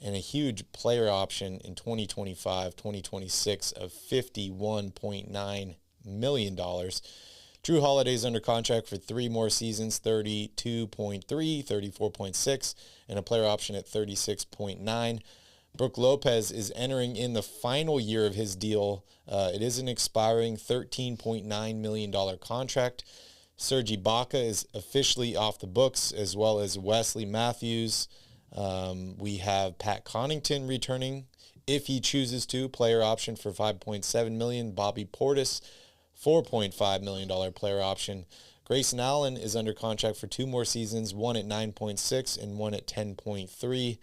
and a huge player option in 2025, 2026 of $51.9 million. Jrue Holiday's under contract for 3 more seasons, 32.3, 34.6, and a player option at 36.9. Brook Lopez is entering in the final year of his deal. It is an expiring $13.9 million contract. Serge Ibaka is officially off the books, as well as Wesley Matthews. We have Pat Connaughton returning if he chooses to, player option for $5.7 million. Bobby Portis, $4.5 million player option. Grayson Allen is under contract for 2 more seasons, one at 9.6 and one at 10.3.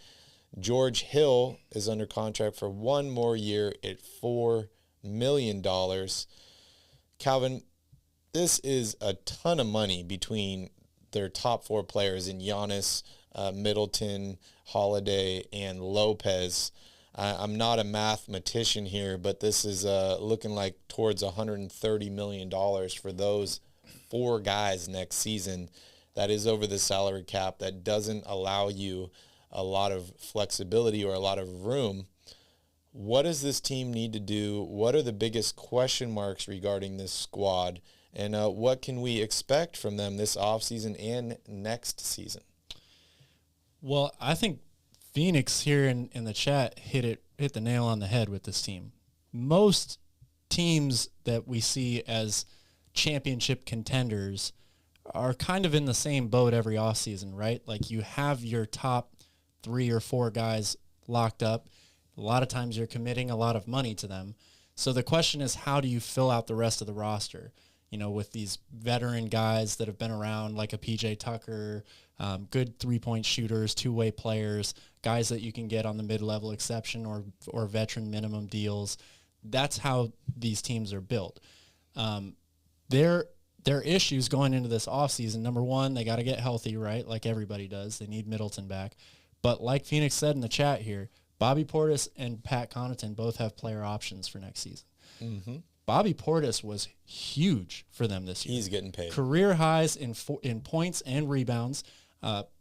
George Hill is under contract for 1 more year at $4 million. Calvin, this is a ton of money between their top 4 players in Giannis, Middleton, Holiday, and Lopez. I'm not a mathematician here, but this is looking like towards $130 million for those 4 guys next season. That is over the salary cap. That doesn't allow you a lot of flexibility or a lot of room. What does this team need to do? What are the biggest question marks regarding this squad? And what can we expect from them this offseason and next season? Well, I think Phoenix here in the chat hit the nail on the head with this team. Most teams that we see as championship contenders are kind of in the same boat every offseason, right? Like you have your top 3 or 4 guys locked up. A lot of times you're committing a lot of money to them. So the question is, how do you fill out the rest of the roster? You know, with these veteran guys that have been around, like a PJ Tucker, good 3-point shooters, 2-way players, guys that you can get on the mid-level exception or veteran minimum deals. That's how these teams are built. Their issues going into this offseason, number one, they got to get healthy, right? Like everybody does. They need Middleton back. But like Phoenix said in the chat here, Bobby Portis and Pat Connaughton both have player options for next season. Mm-hmm. Bobby Portis was huge for them this year. He's getting paid. Career highs in points and rebounds.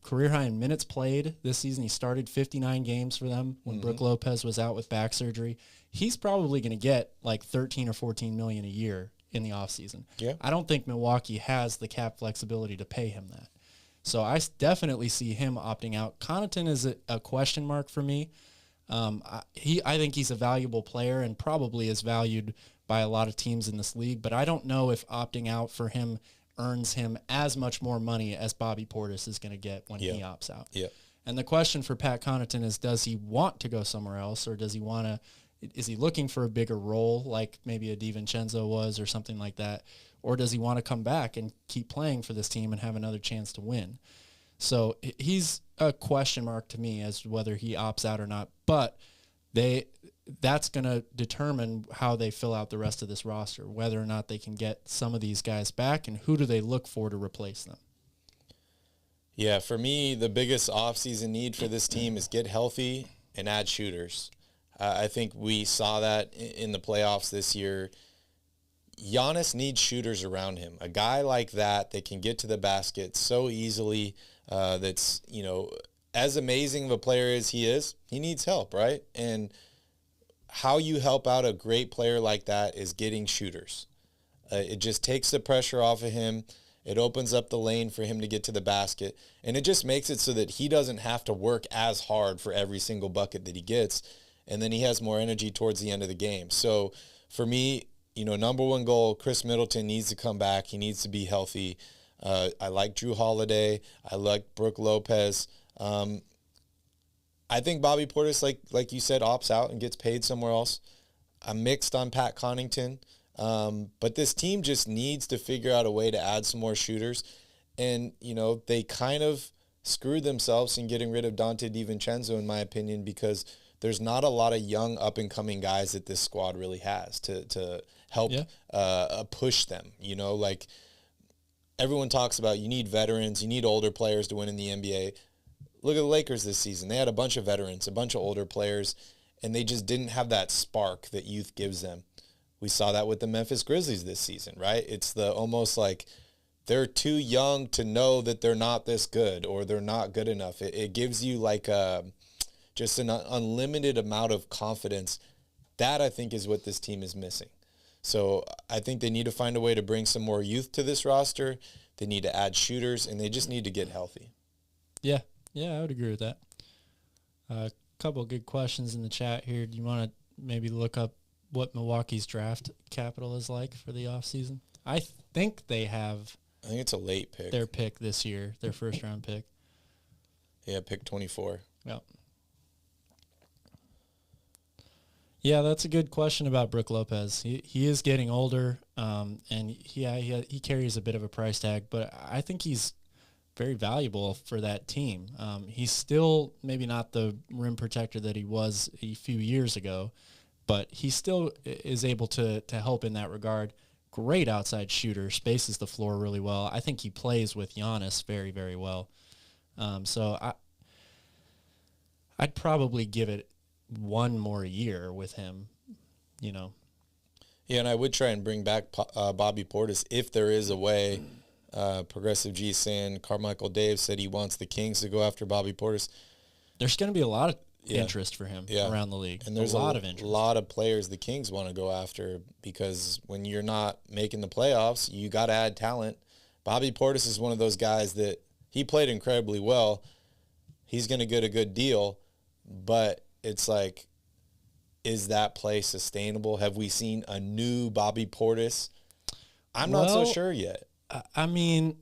Career high in minutes played this season. He started 59 games for them when Brook Lopez was out with back surgery. He's probably going to get like 13 or 14 million a year in the offseason. Yeah. I don't think Milwaukee has the cap flexibility to pay him that. So I definitely see him opting out. Connaughton is a question mark for me. I think he's a valuable player and probably is valued by a lot of teams in this league, but I don't know if opting out for him earns him as much more money as Bobby Portis is going to get when he opts out. Yeah. And the question for Pat Connaughton is, does he want to go somewhere else, or does he want to, is he looking for a bigger role like maybe a DiVincenzo was or something like that, or does he want to come back and keep playing for this team and have another chance to win? So he's a question mark to me as to whether he opts out or not, but that's going to determine how they fill out the rest of this roster, whether or not they can get some of these guys back, and who do they look for to replace them. Yeah, for me, the biggest offseason need for this team is get healthy and add shooters. I think we saw that in the playoffs this year. Giannis needs shooters around him. A guy like that can get to the basket so easily, that's, as amazing of a player as he is, he needs help, right? And how you help out a great player like that is getting shooters. It just takes the pressure off of him. It opens up the lane for him to get to the basket. And it just makes it so that he doesn't have to work as hard for every single bucket that he gets. And then he has more energy towards the end of the game. So for me, number one goal, Chris Middleton needs to come back. He needs to be healthy. I like Drew Holiday. I like Brooke Lopez. I think Bobby Portis, like you said, opts out and gets paid somewhere else. I'm mixed on Pat Connaughton. But this team just needs to figure out a way to add some more shooters. And, they kind of screwed themselves in getting rid of Dante DiVincenzo, in my opinion, because there's not a lot of young up-and-coming guys that this squad really has to help push them. Like everyone talks about, you need veterans, you need older players to win in the NBA. Look at the Lakers this season. They had a bunch of veterans, a bunch of older players, and they just didn't have that spark that youth gives them. We saw that with the Memphis Grizzlies this season, right? It's almost like they're too young to know that they're not this good or they're not good enough. It gives you like just an unlimited amount of confidence. That, I think, is what this team is missing. So I think they need to find a way to bring some more youth to this roster. They need to add shooters, and they just need to get healthy. Yeah, I would agree with that. A couple of good questions in the chat here. Do you want to maybe look up what Milwaukee's draft capital is like for the offseason? I think it's a late pick. Their pick this year, their first-round pick. Yeah, pick 24. Yep. Yeah, that's a good question about Brooke Lopez. He is getting older, and he carries a bit of a price tag, but I think he's very valuable for that team. He's still maybe not the rim protector that he was a few years ago, but he still is able to help in that regard. Great outside shooter, spaces the floor really well. I think he plays with Giannis very, very well. So I'd probably give it one more year with him, Yeah, and I would try and bring back Bobby Portis if there is a way. Progressive G saying Carmichael Dave said he wants the Kings to go after Bobby Portis. There's going to be a lot of interest for him around the league. And there's a lot of interest. A lot of players the Kings want to go after because when you're not making the playoffs, you got to add talent. Bobby Portis is one of those guys that he played incredibly well. He's going to get a good deal, but it's like, is that play sustainable? Have we seen a new Bobby Portis? I'm not so sure yet. I mean,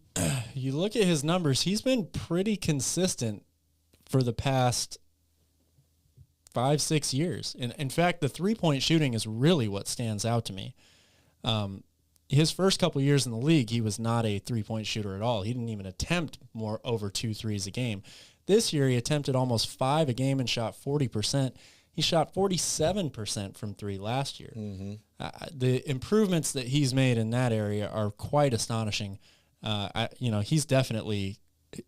you look at his numbers, he's been pretty consistent for the past 5-6 years. And in fact, the three-point shooting is really what stands out to me. His first couple years in the league, he was not a three-point shooter at all. He didn't even attempt over 2 threes a game. This year, he attempted almost 5 a game and shot 40%. He shot 47% from 3 last year. Mm-hmm. The improvements that he's made in that area are quite astonishing. He's definitely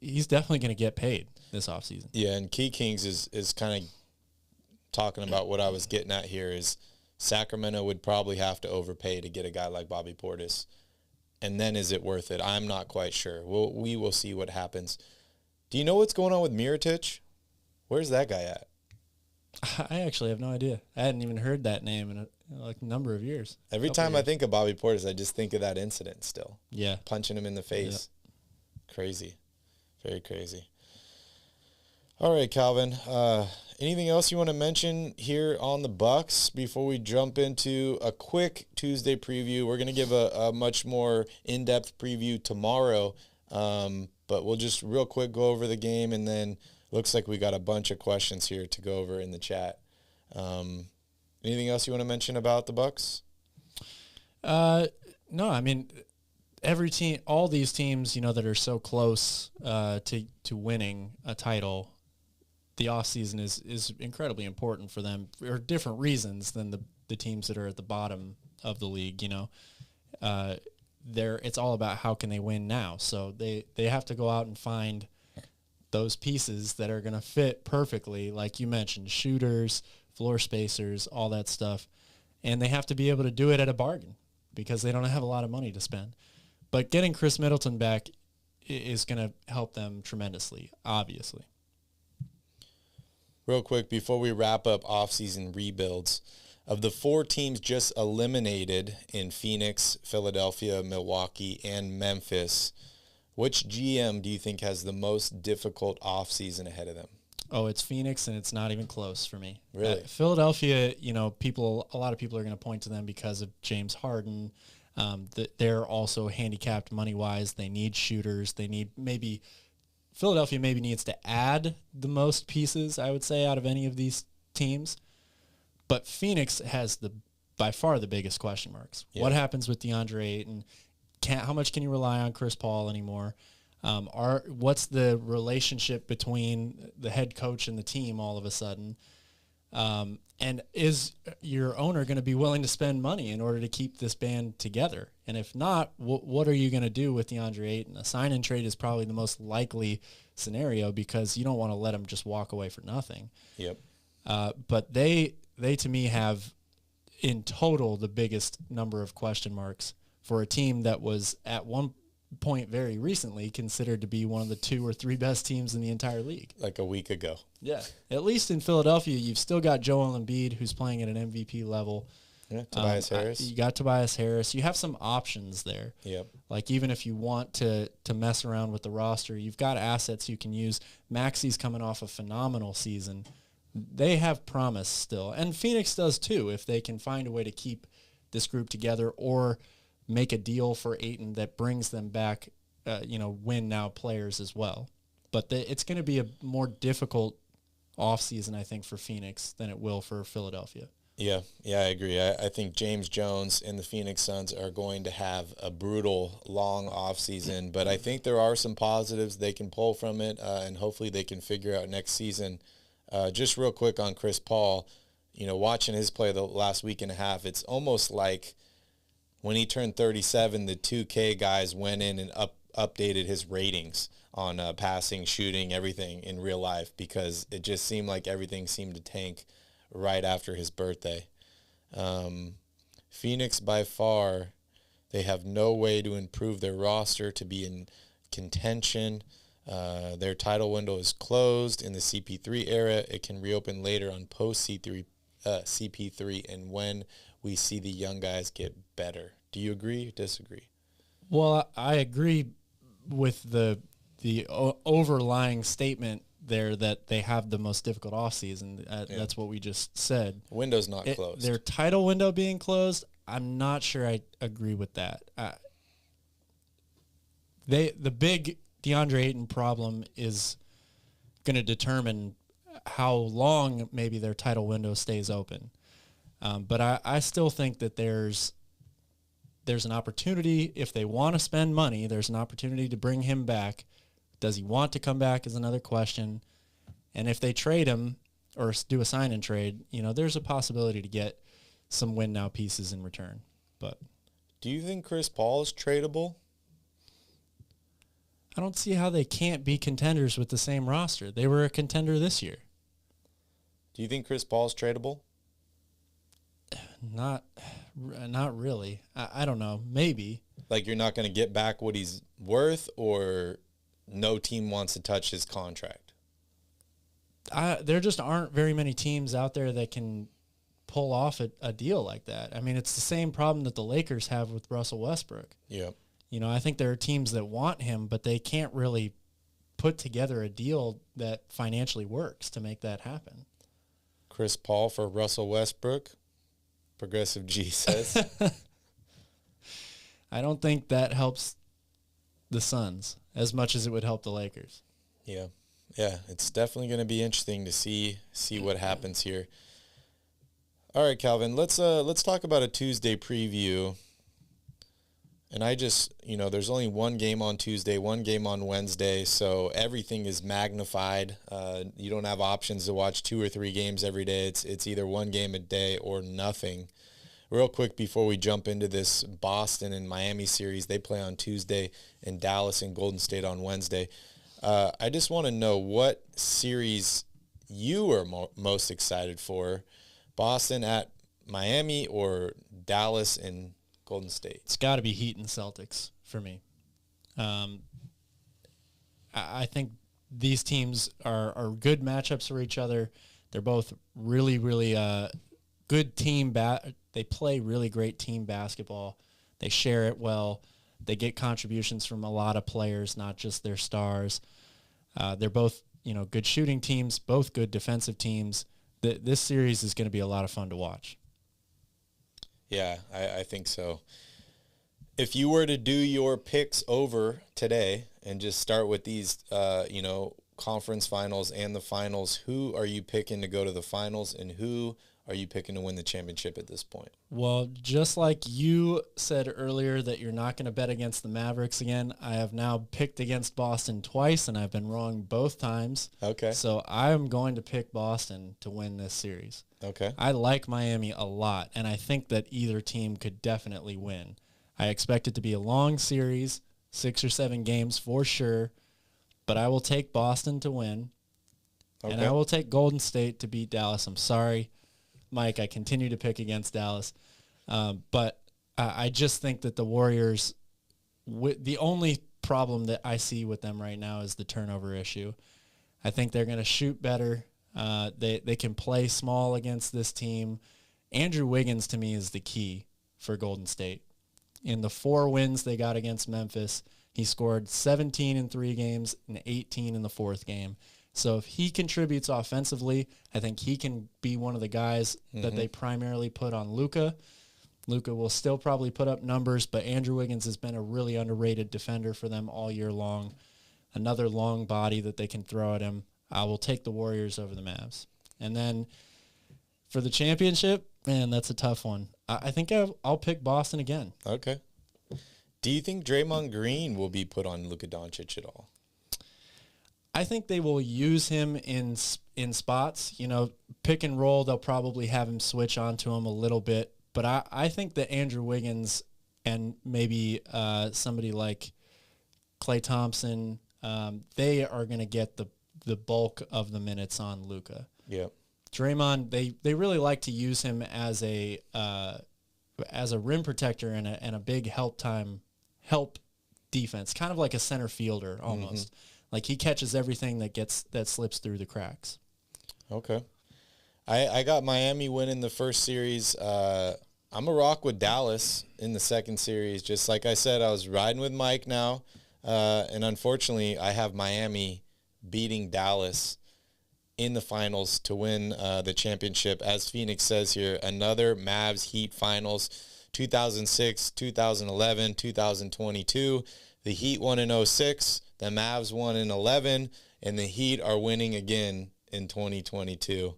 going to get paid this offseason. Yeah, and Key Kings is kind of talking about what I was getting at here is Sacramento would probably have to overpay to get a guy like Bobby Portis. And then is it worth it? I'm not quite sure. We will see what happens. Do you know what's going on with Mirotic? Where's that guy at? I actually have no idea. I hadn't even heard that name in a number of years. Every time I think of Bobby Portis, I just think of that incident still. Yeah. Punching him in the face. Yeah. Crazy. Very crazy. All right, Calvin. Anything else you want to mention here on the Bucks before we jump into a quick Tuesday preview? We're going to give a much more in-depth preview tomorrow, but we'll just real quick go over the game, and then looks like we got a bunch of questions here to go over in the chat. Anything else you want to mention about the Bucks? No, I mean, every team, all these teams, that are so close to winning a title, the offseason is incredibly important for them for different reasons than the teams that are at the bottom of the league. It's all about how can they win now. So they have to go out and find those pieces that are going to fit perfectly, like you mentioned, shooters, floor spacers, all that stuff. And they have to be able to do it at a bargain because they don't have a lot of money to spend. But getting Chris Middleton back is going to help them tremendously, obviously. Real quick, before we wrap up off-season rebuilds, Of the 4 teams just eliminated in Phoenix, Philadelphia, Milwaukee, and Memphis, which GM do you think has the most difficult offseason ahead of them? Oh, it's Phoenix, and it's not even close for me. Really? Philadelphia, a lot of people are going to point to them because of James Harden. They're also handicapped money-wise. They need shooters. Philadelphia maybe needs to add the most pieces, I would say, out of any of these teams. But Phoenix has by far the biggest question marks. Yeah. What happens with DeAndre Ayton? How much can you rely on Chris Paul anymore? What's the relationship between the head coach and the team all of a sudden? And is your owner going to be willing to spend money in order to keep this band together? And if not, what are you going to do with DeAndre Ayton? A sign and trade is probably the most likely scenario because you don't want to let him just walk away for nothing. Yep. But they to me have in total the biggest number of question marks for a team that was at one point very recently considered to be one of the 2 or 3 best teams in the entire league. Like a week ago. Yeah. At least in Philadelphia, you've still got Joel Embiid, who's playing at an MVP level. Yeah, Tobias Harris. You got Tobias Harris. You have some options there. Yep. Like even if you want to mess around with the roster, you've got assets you can use. Maxi's coming off a phenomenal season. They have promise still. And Phoenix does too, if they can find a way to keep this group together or make a deal for Ayton that brings them back, win now players as well. But it's going to be a more difficult offseason, I think, for Phoenix than it will for Philadelphia. Yeah, I agree. I think James Jones and the Phoenix Suns are going to have a brutal, long offseason, but I think there are some positives they can pull from it, and hopefully they can figure out next season. Just real quick on Chris Paul, watching his play the last week and a half, it's almost like when he turned 37, the 2K guys went in and updated his ratings on passing, shooting, everything in real life because it just seemed like everything seemed to tank right after his birthday. Phoenix, by far, they have no way to improve their roster to be in contention. Their title window is closed in the CP3 era. It can reopen later on CP3 and when we see the young guys get better. Do you agree or disagree? Well, I agree with the overlying statement there that they have the most difficult offseason. That's what we just said. The window's not closed. Their title window being closed, I'm not sure I agree with that. The big DeAndre Ayton problem is going to determine how long maybe their title window stays open. But I still think that there's an opportunity, if they want to spend money, there's an opportunity to bring him back. Does he want to come back is another question. And if they trade him or do a sign and trade, there's a possibility to get some win now pieces in return. But do you think Chris Paul is tradable? I don't see how they can't be contenders with the same roster. They were a contender this year. Do you think Chris Paul is tradable? Not really. I don't know. Maybe. Like you're not going to get back what he's worth, or no team wants to touch his contract? There just aren't very many teams out there that can pull off a deal like that. I mean, it's the same problem that the Lakers have with Russell Westbrook. Yeah. I think there are teams that want him, but they can't really put together a deal that financially works to make that happen. Chris Paul for Russell Westbrook? Progressive G says. I don't think that helps the Suns as much as it would help the Lakers. Yeah, it's definitely going to be interesting to see what happens here. All right, Calvin, let's talk about a Tuesday preview. And I just, there's only one game on Tuesday, one game on Wednesday, so everything is magnified. You don't have options to watch 2 or 3 games every day. It's either one game a day or nothing. Real quick before we jump into this Boston and Miami series, they play on Tuesday, and Dallas and Golden State on Wednesday. I just want to know what series you are most excited for, Boston at Miami or Dallas and Golden State. It's got to be Heat and Celtics for me. I think these teams are good matchups for each other. They're both really, really good they play really great team basketball. They share it well. They get contributions from a lot of players, not just their stars. They're both, good shooting teams, both good defensive teams. This series is going to be a lot of fun to watch. Yeah, I think so. If you were to do your picks over today and just start with these, conference finals and the finals, who are you picking to go to the finals, and who are you picking to win the championship at this point? Well, just like you said earlier that you're not going to bet against the Mavericks again, I have now picked against Boston twice, and I've been wrong both times. Okay. So I'm going to pick Boston to win this series. Okay. I like Miami a lot, and I think that either team could definitely win. I expect it to be a long series, 6 or 7 games for sure, but I will take Boston to win, and I will take Golden State to beat Dallas. I'm sorry, Mike, I continue to pick against Dallas, but I just think that the Warriors, the only problem that I see with them right now is the turnover issue. I think they're going to shoot better. They can play small against this team. Andrew Wiggins, to me, is the key for Golden State. In the 4 wins they got against Memphis, he scored 17 in 3 games and 18 in the 4th game. So if he contributes offensively, I think he can be one of the guys that they primarily put on Luka. Luka will still probably put up numbers, but Andrew Wiggins has been a really underrated defender for them all year long. Another long body that they can throw at him. I will take the Warriors over the Mavs. And then for the championship, man, that's a tough one. I think I'll pick Boston again. Okay. Do you think Draymond Green will be put on Luka Doncic at all? I think they will use him in spots. Pick and roll, they'll probably have him switch onto him a little bit. But I think that Andrew Wiggins and maybe somebody like Klay Thompson, they are going to get the bulk of the minutes on Luka. Yeah. Draymond, they really like to use him as a rim protector and a big help defense, kind of like a center fielder almost. Like he catches everything that slips through the cracks. Okay. I got Miami winning the first series. I'm a rock with Dallas in the second series. Just like I said, I was riding with Mike now. And unfortunately, I have Miami beating Dallas in the finals to win the championship. As Phoenix says here, another Mavs Heat finals, 2006, 2011, 2022. The Heat won in 2006. The Mavs won in 2011, and the Heat are winning again in 2022.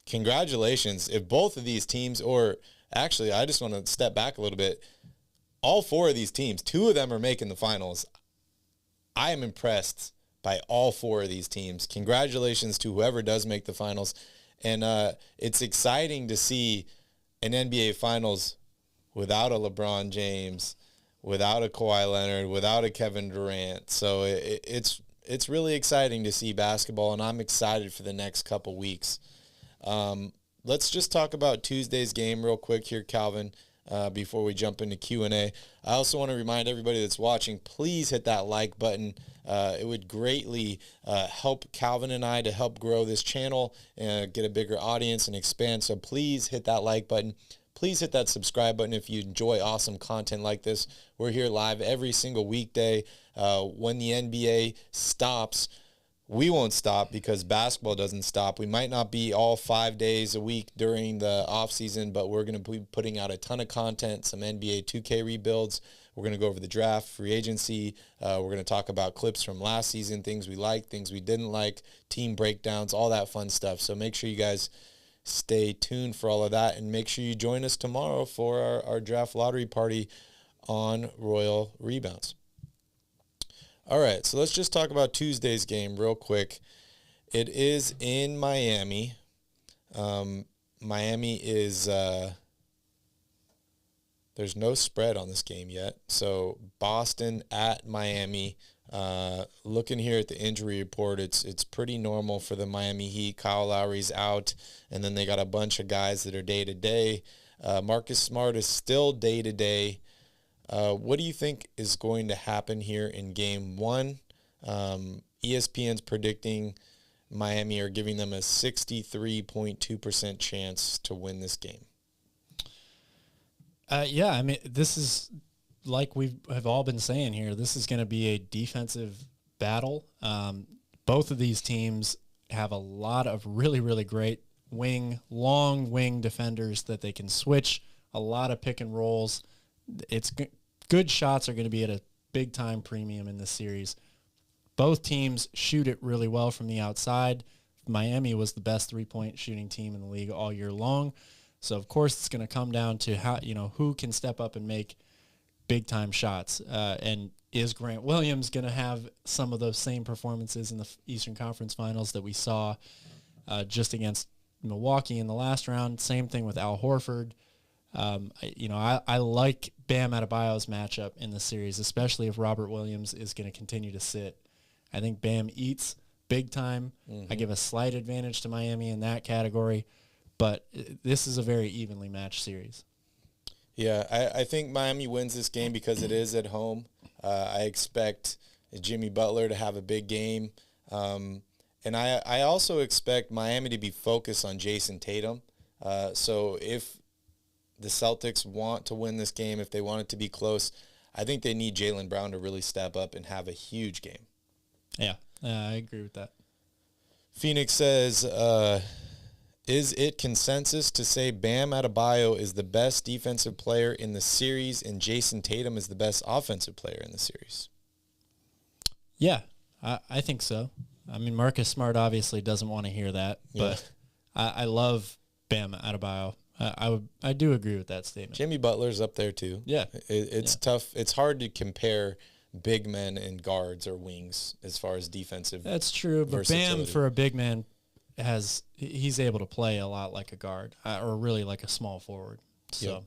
Congratulations. If both of these teams, or actually, I just want to step back a little bit. All 4 of these teams, 2 of them are making the finals. I am impressed by all 4 of these teams. Congratulations to whoever does make the finals. And it's exciting to see an NBA Finals without a LeBron James, without a Kawhi Leonard, without a Kevin Durant. So it's really exciting to see basketball, and I'm excited for the next couple weeks. Let's just talk about Tuesday's game real quick here, Calvin, before we jump into Q&A. I also want to remind everybody that's watching, please hit that like button. It would greatly help Calvin and I to help grow this channel and get a bigger audience and expand. So please hit that like button. Please hit that subscribe button if you enjoy awesome content like this. We're here live every single weekday. When the NBA stops, we won't stop because basketball doesn't stop. We might not be all 5 days a week during the off season, but we're going to be putting out a ton of content, some NBA 2K rebuilds. We're going to go over the draft, free agency. We're going to talk about clips from last season, things we liked, things we didn't like, team breakdowns, all that fun stuff. So make sure you guys stay tuned for all of that, and make sure you join us tomorrow for our draft lottery party on Royal Rebounds. All right, so let's just talk about Tuesday's game real quick. It is in Miami. Miami is there's no spread on this game yet. So Boston at Miami. Looking here at the injury report, it's pretty normal for the Miami Heat. Kyle Lowry's out, and then they got a bunch of guys that are day-to-day. Marcus Smart is still day-to-day. What do you think is going to happen here in Game 1? ESPN's predicting Miami are giving them a 63.2% chance to win this game. Yeah, I mean, this is like we have all been saying here. This is going to be a defensive battle. Both of these teams have a lot of really, really great long wing defenders that they can switch, a lot of pick and rolls. It's good shots are going to be at a big time premium in this series. Both teams shoot it really well from the outside. Miami was the best 3-point shooting team in the league all year long. So of course it's going to come down to how, who can step up and make big time shots. And is Grant Williams going to have some of those same performances in the Eastern Conference Finals that we saw just against Milwaukee in the last round? Same thing with Al Horford. I like Bam Adebayo's matchup in the series, especially if Robert Williams is going to continue to sit. I think Bam eats big time. Mm-hmm. I give a slight advantage to Miami in that category, but this is a very evenly matched series. Yeah, I think Miami wins this game because it is at home. I expect Jimmy Butler to have a big game. And I also expect Miami to be focused on Jason Tatum. So if the Celtics want to win this game, if they want it to be close, I think they need Jaylen Brown to really step up and have a huge game. Yeah, I agree with that. Phoenix says, is it consensus to say Bam Adebayo is the best defensive player in the series and Jason Tatum is the best offensive player in the series? Yeah, I think so. I mean, Marcus Smart obviously doesn't want to hear that, but I love Bam Adebayo. I do agree with that statement. Jimmy Butler's up there too. Yeah. It's tough. It's hard to compare big men and guards or wings as far as defensive. That's true, but Bam for a big man he's able to play a lot like a guard or really like a small forward. So. Yep.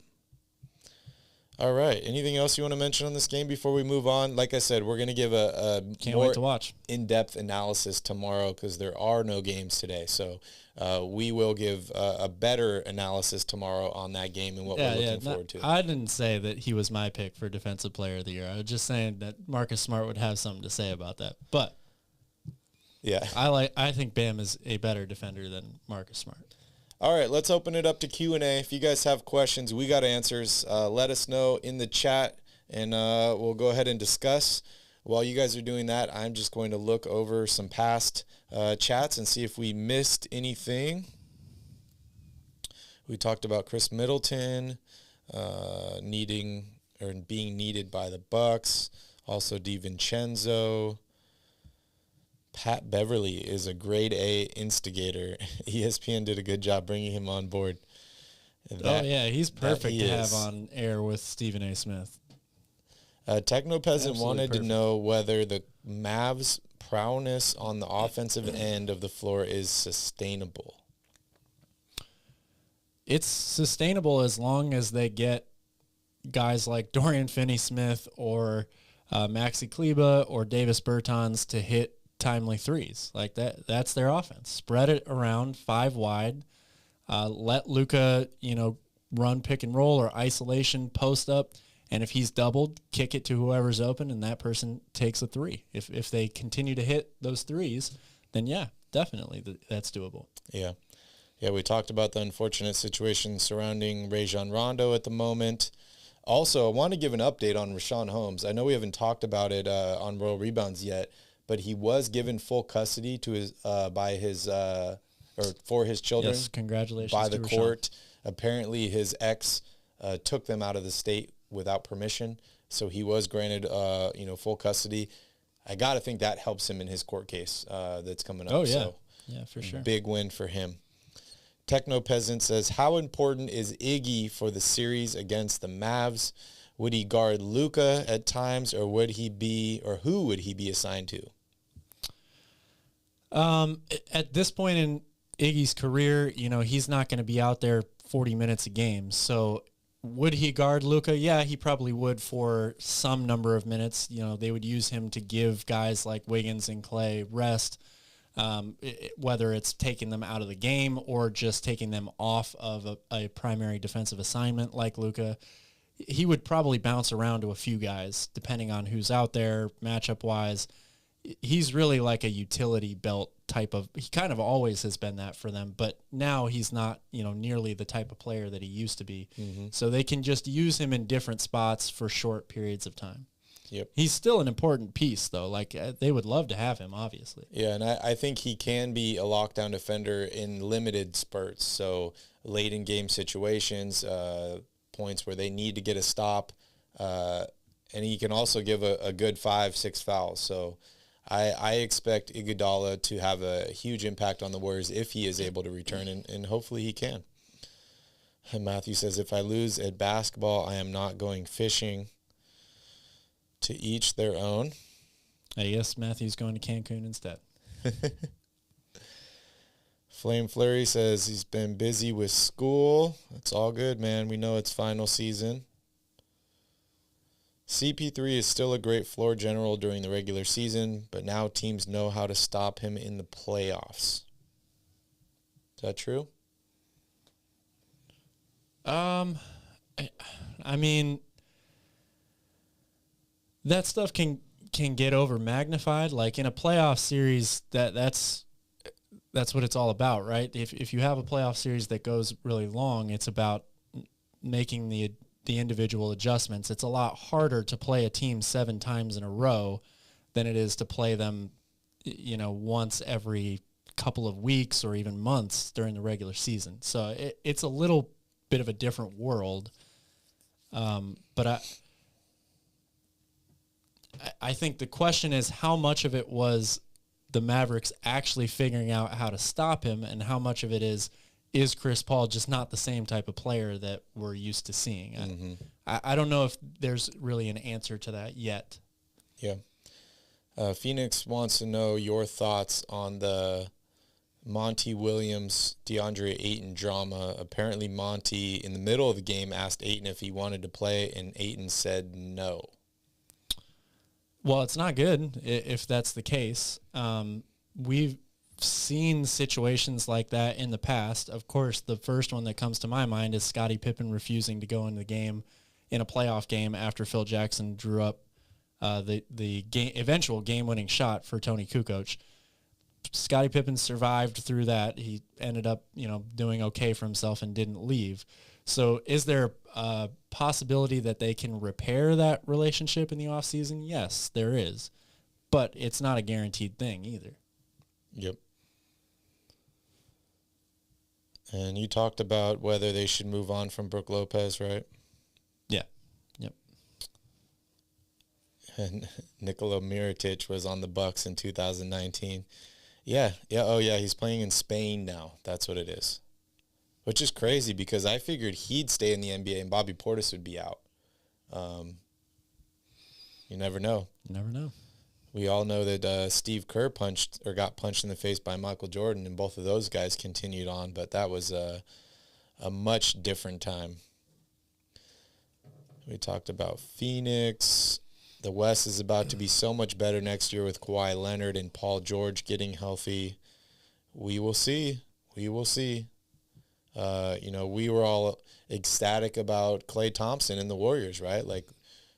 All right. Anything else you want to mention on this game before we move on? Like I said, we're going to give a Can't wait to watch in-depth analysis tomorrow because there are no games today. So we will give a better analysis tomorrow on that game and what we're looking forward to. I didn't say that he was my pick for Defensive Player of the Year. I was just saying that Marcus Smart would have something to say about that. But yeah, I think Bam is a better defender than Marcus Smart. All right, let's open it up to Q&A. If you guys have questions, we got answers. Let us know in the chat, and we'll go ahead and discuss. While you guys are doing that, I'm just going to look over some past chats and see if we missed anything. We talked about Chris Middleton being needed by the Bucks. Also, DiVincenzo. Pat Beverly is a grade A instigator. ESPN did a good job bringing him on board. He's perfect to have on air with Stephen A. Smith. Techno Peasant wanted to know whether the Mavs' prowess on the offensive end of the floor is sustainable. It's sustainable as long as they get guys like Dorian Finney-Smith or Maxi Kleber or Davis Bertans to hit timely threes. Like that's their offense. Spread it around 5 wide. Let Luka, run pick and roll or isolation, post up, and if he's doubled, kick it to whoever's open, and that person takes a 3. If they continue to hit those threes, then yeah, definitely that's doable. Yeah. Yeah, we talked about the unfortunate situation surrounding Rajon Rondo at the moment. Also, I want to give an update on Rashawn Holmes. I know we haven't talked about it on Royal Rebounds yet, but he was given full custody to his for his children. Yes, congratulations by the to court. Rashawn. Apparently, his ex took them out of the state without permission, so he was granted full custody. I got to think that helps him in his court case that's coming up. Oh yeah, so, yeah, for sure. Big win for him. Techno Peasant says, how important is Iggy for the series against the Mavs? Would he guard Luka at times, or who would he be assigned to? At this point in Iggy's career, he's not going to be out there 40 minutes a game. So would he guard Luka? Yeah, he probably would for some number of minutes. They would use him to give guys like Wiggins and Clay rest, whether it's taking them out of the game or just taking them off of a primary defensive assignment like Luka. He would probably bounce around to a few guys depending on who's out there matchup-wise. he's really like a utility belt type of, he kind of always has been that for them, but now he's not, nearly the type of player that he used to be. Mm-hmm. So they can just use him in different spots for short periods of time. Yep. He's still an important piece, though. Like, they would love to have him, obviously. Yeah, and I think he can be a lockdown defender in limited spurts. So late in game situations, points where they need to get a stop, and he can also give a good 5-6 fouls. So I expect Iguodala to have a huge impact on the Warriors if he is able to return, and hopefully he can. And Matthew says, if I lose at basketball, I am not going fishing. To each their own. I guess Matthew's going to Cancun instead. Flame Flurry says he's been busy with school. It's all good, man. We know it's final season. CP3 is still a great floor general during the regular season, but now teams know how to stop him in the playoffs. Is that true? I mean, that stuff can get over magnified. Like in a playoff series, that's what it's all about, right? If you have a playoff series that goes really long, it's about making the individual adjustments. It's a lot harder to play a team 7 times in a row than it is to play them, once every couple of weeks or even months during the regular season. So it's a little bit of a different world. But I think the question is how much of it was the Mavericks actually figuring out how to stop him, and how much of it is Chris Paul just not the same type of player that we're used to seeing. Mm-hmm. I don't know if there's really an answer to that yet. Yeah. Phoenix wants to know your thoughts on the Monty Williams, DeAndre Ayton drama. Apparently Monty, in the middle of the game, asked Ayton if he wanted to play, and Ayton said no. Well, it's not good if that's the case. We've seen situations like that in the past. Of course, the first one that comes to my mind is Scottie Pippen refusing to go into the game in a playoff game after Phil Jackson drew up the eventual game-winning shot for Tony Kukoc. Scottie Pippen survived through that. He ended up, doing okay for himself and didn't leave. So is there a possibility that they can repair that relationship in the offseason? Yes, there is. But it's not a guaranteed thing either. Yep. And you talked about whether they should move on from Brook Lopez, right? Yeah. Yep. And Nikola Mirotic was on the Bucks in 2019. Yeah. Oh, yeah. He's playing in Spain now. That's what it is. Which is crazy because I figured he'd stay in the NBA and Bobby Portis would be out. You never know. You never know. We all know that Steve Kerr got punched in the face by Michael Jordan, and both of those guys continued on, but that was a much different time. We talked about Phoenix. The West is about to be so much better next year with Kawhi Leonard and Paul George getting healthy. We will see. We will see. We were all ecstatic about Klay Thompson and the Warriors, right? Like,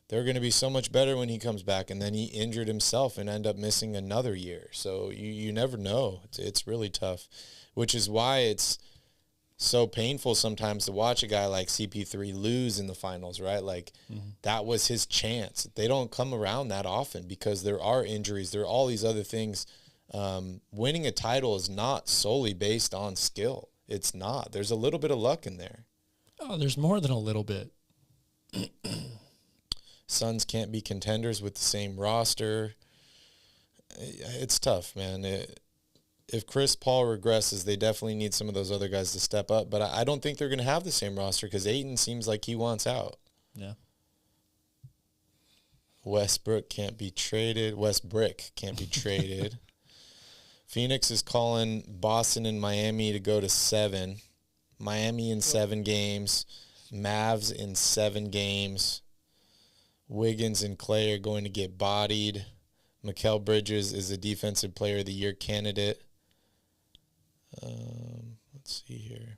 they're going to be so much better when he comes back, and then he injured himself and ended up missing another year. So you never know. It's really tough, which is why it's so painful sometimes to watch a guy like CP3 lose in the finals, right? Like, that was his chance. They don't come around that often because there are injuries. There are all these other things. Winning a title is not solely based on skill. It's not. There's a little bit of luck in there. Oh, there's more than a little bit. Suns can't be contenders with the same roster. It's tough, man. If Chris Paul regresses, they definitely need some of those other guys to step up. But I don't think they're going to have the same roster because Ayton seems like he wants out. Yeah. Westbrook can't be traded. Phoenix is calling Boston and Miami to go to 7. Miami in 7 games. Mavs in 7 games. Wiggins and Clay are going to get bodied. Mikal Bridges is a Defensive Player of the Year candidate. Let's see here.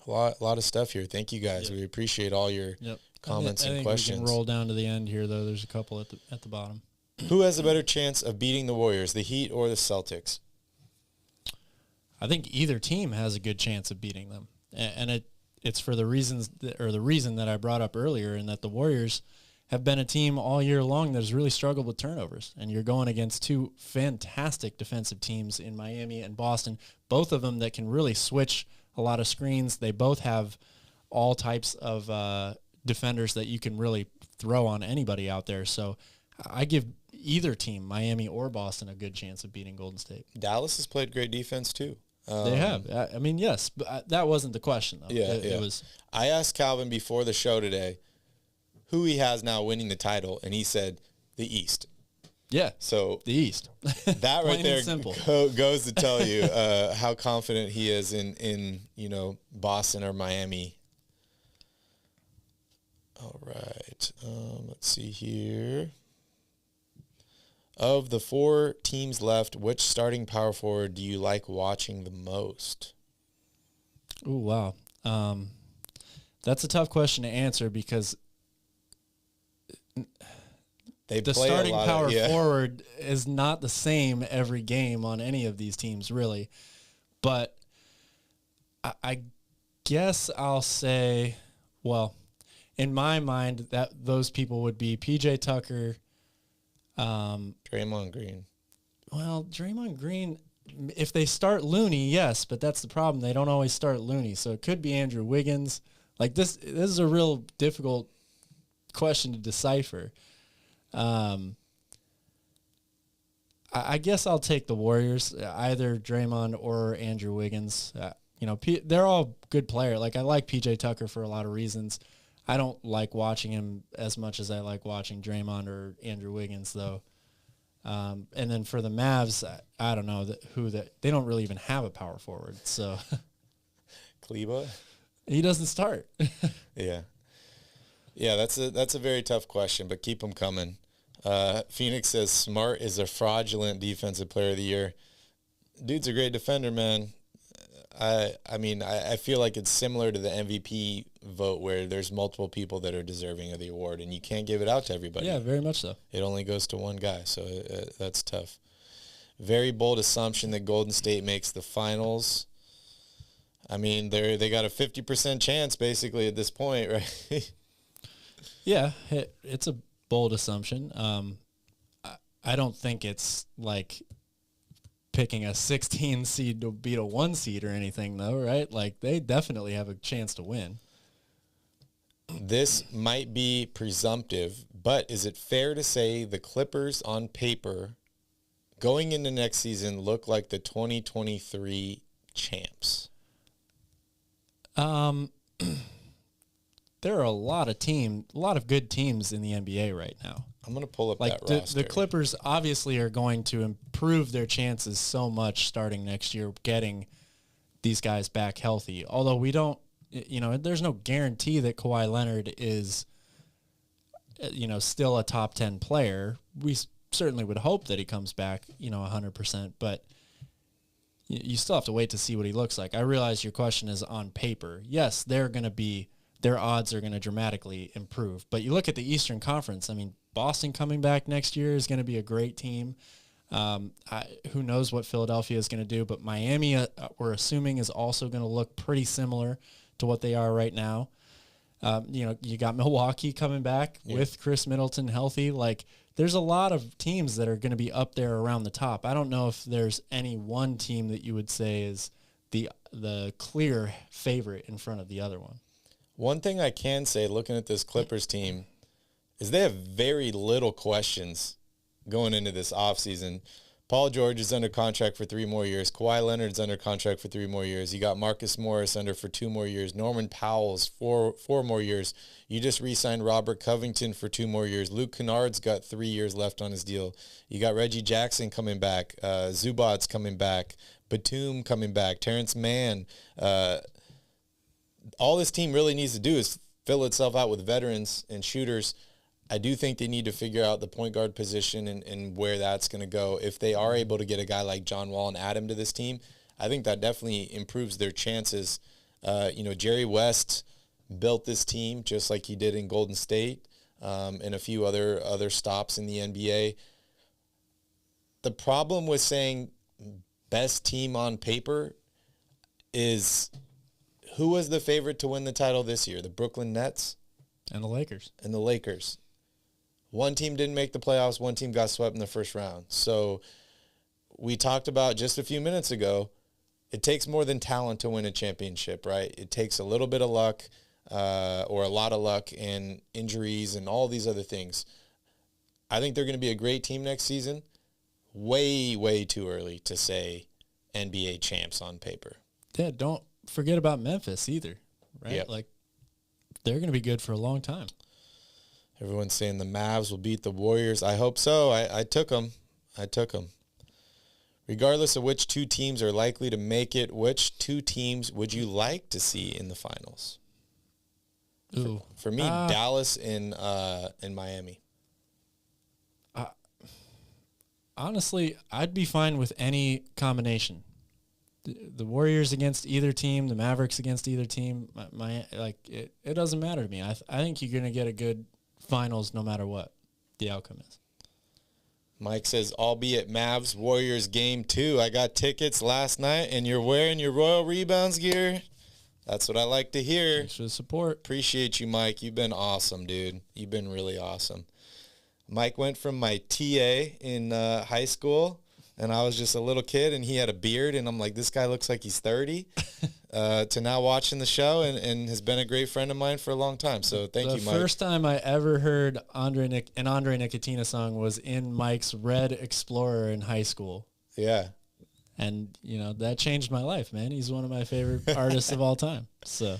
A lot of stuff here. Thank you guys. Yep. We appreciate all your comments and questions. We can roll down to the end here, though. There's a couple at the bottom. Who has a better chance of beating the Warriors, the Heat or the Celtics? I think either team has a good chance of beating them, and it's for the reasons the reason that I brought up earlier, in that the Warriors have been a team all year long that has really struggled with turnovers, and you're going against two fantastic defensive teams in Miami and Boston, both of them that can really switch a lot of screens. They both have all types of defenders that you can really throw on anybody out there. So I give either team, Miami or Boston, a good chance of beating Golden State. Dallas has played great defense too. They have. I mean, yes, but that wasn't the question, though. Yeah, It was. I asked Calvin before the show today who he has now winning the title, and he said the East. Yeah, So the East. that right Plain there and simple. goes to tell you how confident he is in Boston or Miami. All right, let's see here. Of the 4 teams left, which starting power forward do you like watching the most? Ooh, wow. That's a tough question to answer because They the play starting a lot power of, forward is not the same every game on any of these teams, really. But I guess I'll say, well, in my mind, that those people would be PJ Tucker. Draymond Green. Well, Draymond Green, if they start Looney, yes, but that's the problem. They don't always start Looney, so it could be Andrew Wiggins. Like this is a real difficult question to decipher. I guess I'll take the Warriors, either Draymond or Andrew Wiggins. They're all good players. Like, I like PJ Tucker for a lot of reasons. I don't like watching him as much as I like watching Draymond or Andrew Wiggins, though. And then for the Mavs, I don't know they don't really even have a power forward. So Kleba? he doesn't start. Yeah. Yeah, that's a very tough question, but keep them coming. Phoenix says Smart is a fraudulent defensive player of the year. Dude's a great defender, man. I feel like it's similar to the MVP vote where there's multiple people that are deserving of the award, and you can't give it out to everybody. Yeah, very much so. It only goes to one guy, so that's tough. Very bold assumption that Golden State makes the finals. I mean, they got a 50% chance basically at this point, right? Yeah, it's a bold assumption. I don't think it's like picking a 16 seed to beat a 1 seed or anything, though, right? Like, they definitely have a chance to win. This might be presumptive, but is it fair to say the Clippers on paper going into next season look like the 2023 champs? There are a lot of good teams in the NBA right now. I'm going to pull up Like, that roster. the Clippers obviously are going to improve their chances so much starting next year getting these guys back healthy. Although we don't, there's no guarantee that Kawhi Leonard is, still a top 10 player. We certainly would hope that he comes back, 100%, but you still have to wait to see what he looks like. I realize your question is on paper. Yes, their odds are going to dramatically improve. But you look at the Eastern Conference, I mean, Boston coming back next year is going to be a great team. Who knows what Philadelphia is going to do, but Miami, we're assuming, is also going to look pretty similar to what they are right now. You got Milwaukee coming back with Chris Middleton healthy. Like, there's a lot of teams that are going to be up there around the top. I don't know if there's any one team that you would say is the clear favorite in front of the other one. One thing I can say, looking at this Clippers team, is they have very little questions going into this offseason. Paul George is under contract for 3 more years. Kawhi Leonard's under contract for 3 more years. You got Marcus Morris under for 2 more years. Norman Powell's 4 more years. You just re-signed Robert Covington for 2 more years. Luke Kennard's got 3 years left on his deal. You got Reggie Jackson coming back. Zubac's coming back. Batum coming back. Terrence Mann. All this team really needs to do is fill itself out with veterans and shooters. I do think they need to figure out the point guard position and where that's going to go. If they are able to get a guy like John Wall and add him to this team, I think that definitely improves their chances. Jerry West built this team just like he did in Golden State and a few other stops in the NBA. the problem with saying best team on paper is who was the favorite to win the title this year? The Brooklyn Nets? And the Lakers. And the Lakers. One team didn't make the playoffs. One team got swept in the first round. So we talked about just a few minutes ago, it takes more than talent to win a championship, right? It takes a little bit of luck or a lot of luck and injuries and all these other things. I think they're going to be a great team next season. Way, way too early to say NBA champs on paper. Yeah, don't forget about Memphis either, right? Yep. Like, they're going to be good for a long time. Everyone's saying the Mavs will beat the Warriors. I hope so. I took them. Regardless of which two teams are likely to make it, which two teams would you like to see in the finals? Ooh. For me, Dallas and Miami. Honestly, I'd be fine with any combination. The Warriors against either team, the Mavericks against either team. It doesn't matter to me. I think you're going to get a good finals no matter what the outcome is. Mike says, albeit Mavs Warriors game 2. I got tickets last night, and you're wearing your Royal Rebounds gear. That's what I like to hear. Thanks for the support. Appreciate you, Mike. You've been awesome, dude. You've been really awesome. Mike went from my TA in high school, and I was just a little kid, and he had a beard, and I'm like, this guy looks like he's 30, to now watching the show and has been a great friend of mine for a long time. So thank you, Mike. The first time I ever heard an Andre Nicotina song was in Mike's Red Explorer in high school. Yeah. And, that changed my life, man. He's one of my favorite artists of all time. So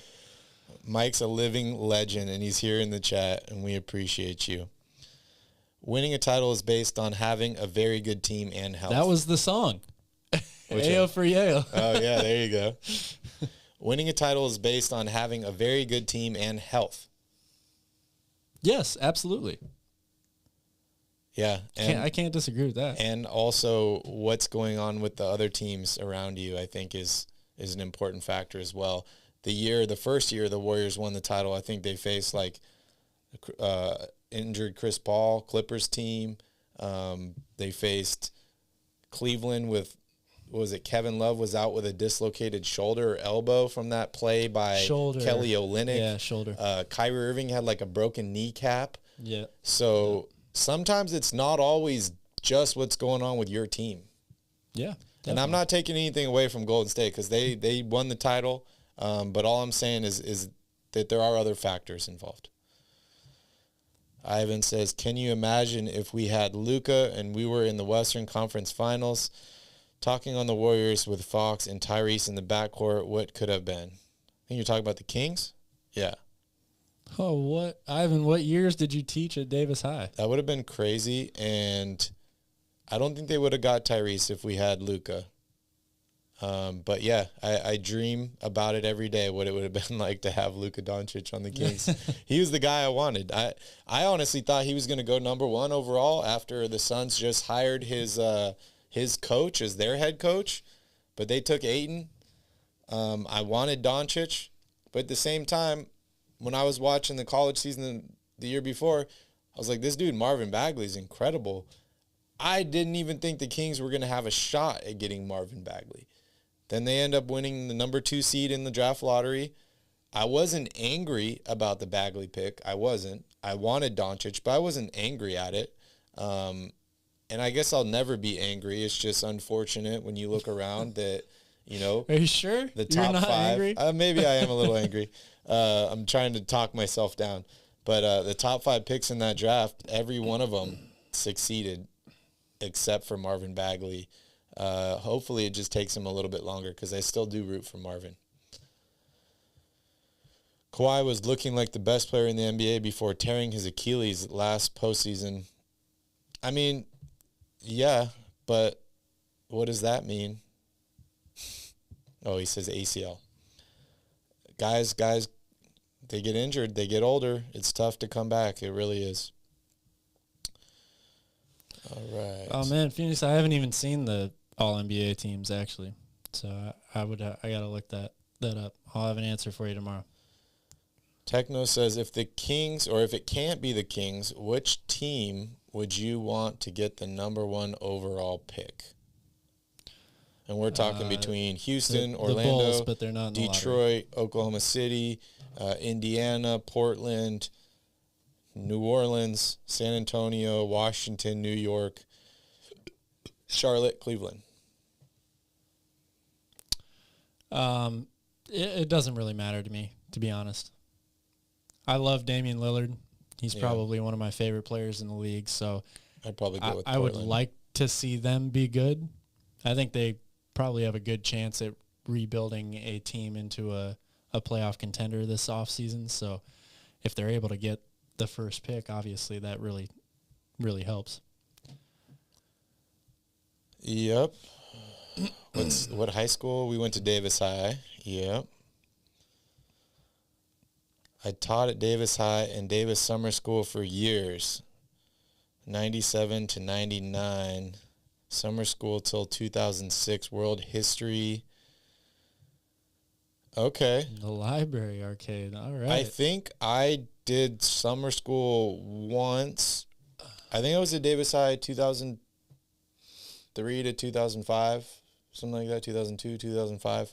Mike's a living legend, and he's here in the chat, and we appreciate you. Winning a title is based on having a very good team and health. That was the song. Ayo for Yale. Oh, yeah, there you go. Winning a title is based on having a very good team and health. Yes, absolutely. Yeah. I can't disagree with that. And also what's going on with the other teams around you, I think, is an important factor as well. The first year the Warriors won the title, I think they faced injured Chris Paul, Clippers team. They faced Cleveland with, Kevin Love was out with a dislocated shoulder or elbow from that play by Kelly Olynyk. Yeah, shoulder. Kyrie Irving had a broken kneecap. Yeah. So sometimes it's not always just what's going on with your team. Yeah. Definitely. And I'm not taking anything away from Golden State because they won the title. But all I'm saying is that there are other factors involved. Ivan says, can you imagine if we had Luka and we were in the Western Conference Finals talking on the Warriors with Fox and Tyrese in the backcourt? What could have been? I think you're talking about the Kings? Yeah. Oh, what? Ivan, what years did you teach at Davis High? That would have been crazy, and I don't think they would have got Tyrese if we had Luka. But yeah, I dream about it every day, what it would have been like to have Luka Doncic on the Kings. He was the guy I wanted. I honestly thought he was going to go number 1 overall after the Suns just hired his coach as their head coach, but they took Ayton. I wanted Doncic, but at the same time, when I was watching the college season the year before, I was like, this dude Marvin Bagley is incredible. I didn't even think the Kings were going to have a shot at getting Marvin Bagley. Then they end up winning the number 2 seed in the draft lottery. I wasn't angry about the Bagley pick. I wasn't. I wanted Doncic, but I wasn't angry at it. And I guess I'll never be angry. It's just unfortunate when you look around that, Are you sure? The top You're not 5. Angry? Maybe I am a little angry. I'm trying to talk myself down. But the top 5 picks in that draft, every one of them succeeded except for Marvin Bagley. Hopefully it just takes him a little bit longer because I still do root for Marvin. Kawhi was looking like the best player in the NBA before tearing his Achilles last postseason. I mean, yeah, but what does that mean? Oh, he says ACL. Guys, they get injured, they get older. It's tough to come back. It really is. All right. Oh man, Phoenix! I haven't even seen the All NBA teams actually, so I gotta look that up. I'll have an answer for you tomorrow. Techno says, if the Kings, or if it can't be the Kings, which team would you want to get the number 1 overall pick? And we're talking between Houston, Orlando, the Bulls, but they're not in the lottery. Detroit, Oklahoma City, Indiana, Portland, New Orleans, San Antonio, Washington, New York, Charlotte, Cleveland. It doesn't really matter to me, to be honest. I love Damian Lillard. He's probably one of my favorite players in the league. So I'd probably go with I would Portland. like to see them be good. I think they probably have a good chance at rebuilding a team into a playoff contender this offseason. So if they're able to get the first pick, obviously that really, really helps. Yep. What high school? We went to Davis High. Yep. I taught at Davis High and Davis Summer School for years, 97 to 99. Summer school till 2006. World history. Okay. The library arcade. All right. I think I did summer school once. I think I was at Davis High 2003 to 2005, something like that, 2002, 2005.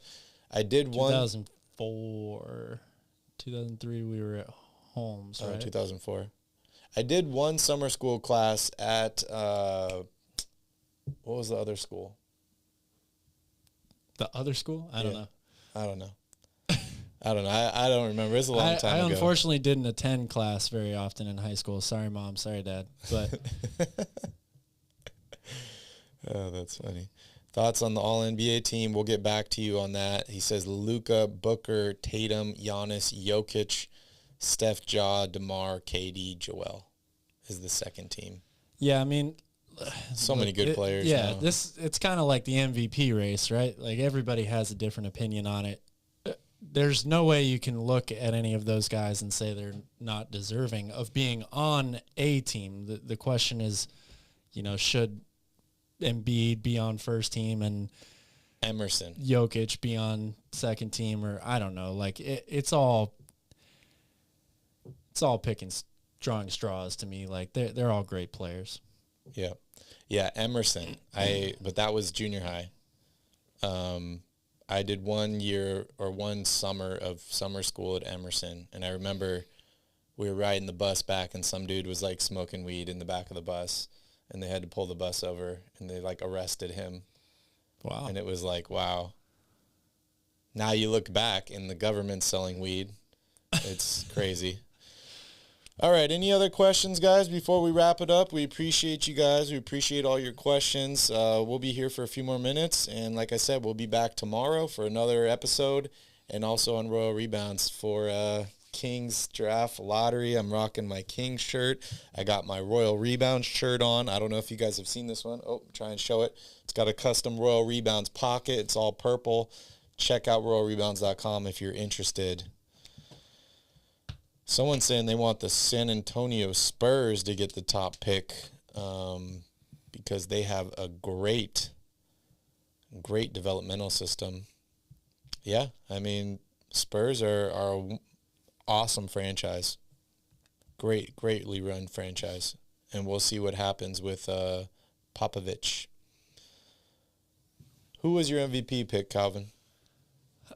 I did one. 2004. 2003, we were at Holmes, right? 2004. I did one summer school class at, what was the other school? The other school? I don't know. I don't know. I don't remember. It's a long time I ago. unfortunately didn't attend class very often in high school. Sorry, Mom. Sorry, Dad. But oh, that's funny. Thoughts on the All-NBA team? We'll get back to you on that. He says Luka, Booker, Tatum, Giannis, Jokic, Steph, Ja, DeMar, KD, Joel is the second team. yeah, I mean, So many good players. Yeah, now. it's kind of like the MVP race, right? Like everybody has a different opinion on it. There's no way you can look at any of those guys and say they're not deserving of being on a team. The question is, should Embiid be on first team and Emerson, Jokic be on second team, or I don't know. Like it's all picking, drawing straws to me. Like they're all great players. Yeah, Emerson. But that was junior high. I did 1 year or one summer of summer school at Emerson, and I remember we were riding the bus back, and some dude was like smoking weed in the back of the bus, and they had to pull the bus over, and they like arrested him. Wow. And it was like, wow. Now you look back, and the government's selling weed. It's crazy. All right, any other questions, guys, before we wrap it up? We appreciate you guys. We appreciate all your questions. We'll be here for a few more minutes, and like I said, we'll be back tomorrow for another episode, and also on Royal Rebounds for Kings Draft Lottery. I'm rocking my Kings shirt. I got my Royal Rebounds shirt on. I don't know if you guys have seen this one. Oh, try and show it. It's got a custom Royal Rebounds pocket. It's all purple. Check out RoyalRebounds.com if you're interested. Someone's saying they want the San Antonio Spurs to get the top pick because they have a great developmental system. Yeah, I mean, Spurs are an awesome franchise. Greatly run franchise. And we'll see what happens with Popovich. Who was your MVP pick, Calvin?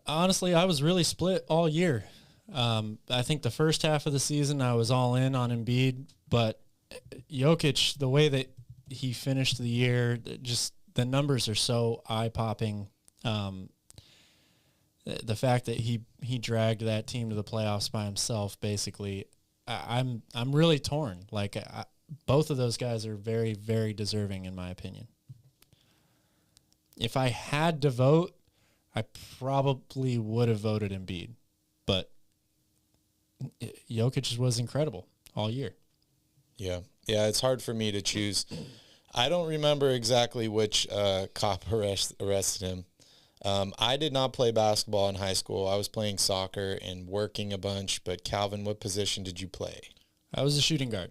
Honestly, I was really split all year. I think the first half of the season I was all in on Embiid, but Jokic, the way that he finished the year, just the numbers are so eye-popping. The fact that he dragged that team to the playoffs by himself, basically, I'm really torn. Like both of those guys are very, very deserving in my opinion. If I had to vote, I probably would have voted Embiid, but Jokic was incredible all year. Yeah, it's hard for me to choose. I don't remember exactly which cop arrested him. I did not play basketball in high school. I was playing soccer and working a bunch. But Calvin, what position did you play? I was a shooting guard.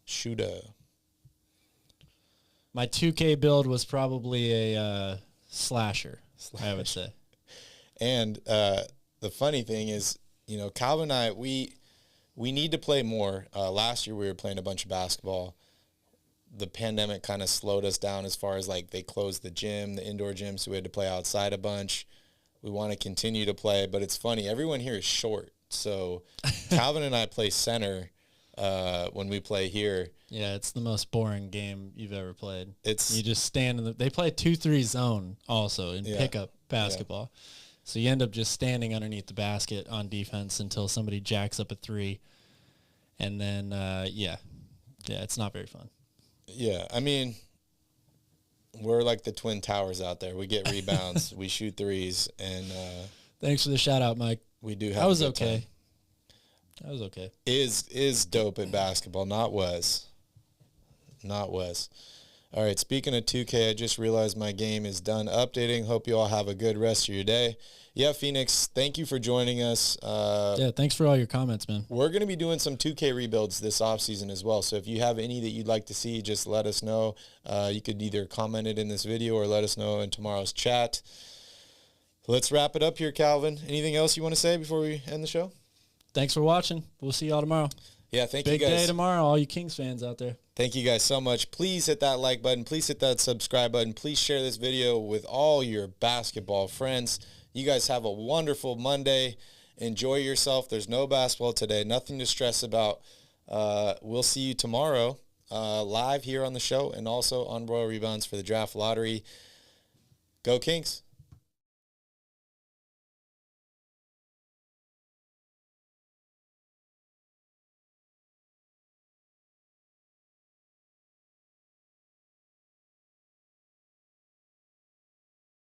Shooter. My 2K build was probably a slasher, I would say. And the funny thing is, you know, Calvin and I, we need to play more. Last year we were playing a bunch of basketball. The pandemic kind of slowed us down as far as like they closed the gym, the indoor gym, so we had to play outside a bunch. We want to continue to play, but it's funny. Everyone here is short. So Calvin and I play center when we play here. Yeah, it's the most boring game you've ever played. It's you just stand in they play 2-3 zone also in pickup basketball. Yeah. So you end up just standing underneath the basket on defense until somebody jacks up a three. And then, it's not very fun. Yeah, I mean, we're like the Twin Towers out there. We get rebounds, we shoot threes, and thanks for the shout out, Mike. We do have. I was okay. I was okay. Is dope at basketball, not was. All right, speaking of 2K, I just realized my game is done updating. Hope you all have a good rest of your day. Yeah, Phoenix, thank you for joining us. Thanks for all your comments, man. We're going to be doing some 2K rebuilds this offseason as well. So if you have any that you'd like to see, just let us know. You could either comment it in this video or let us know in tomorrow's chat. Let's wrap it up here, Calvin. Anything else you want to say before we end the show? Thanks for watching. We'll see y'all tomorrow. Yeah, thank you guys. Big day tomorrow, all you Kings fans out there. Thank you guys so much. Please hit that like button. Please hit that subscribe button. Please share this video with all your basketball friends. You guys have a wonderful Monday. Enjoy yourself. There's no basketball today. Nothing to stress about. We'll see you tomorrow live here on the show and also on Royal Rebounds for the draft lottery. Go Kings.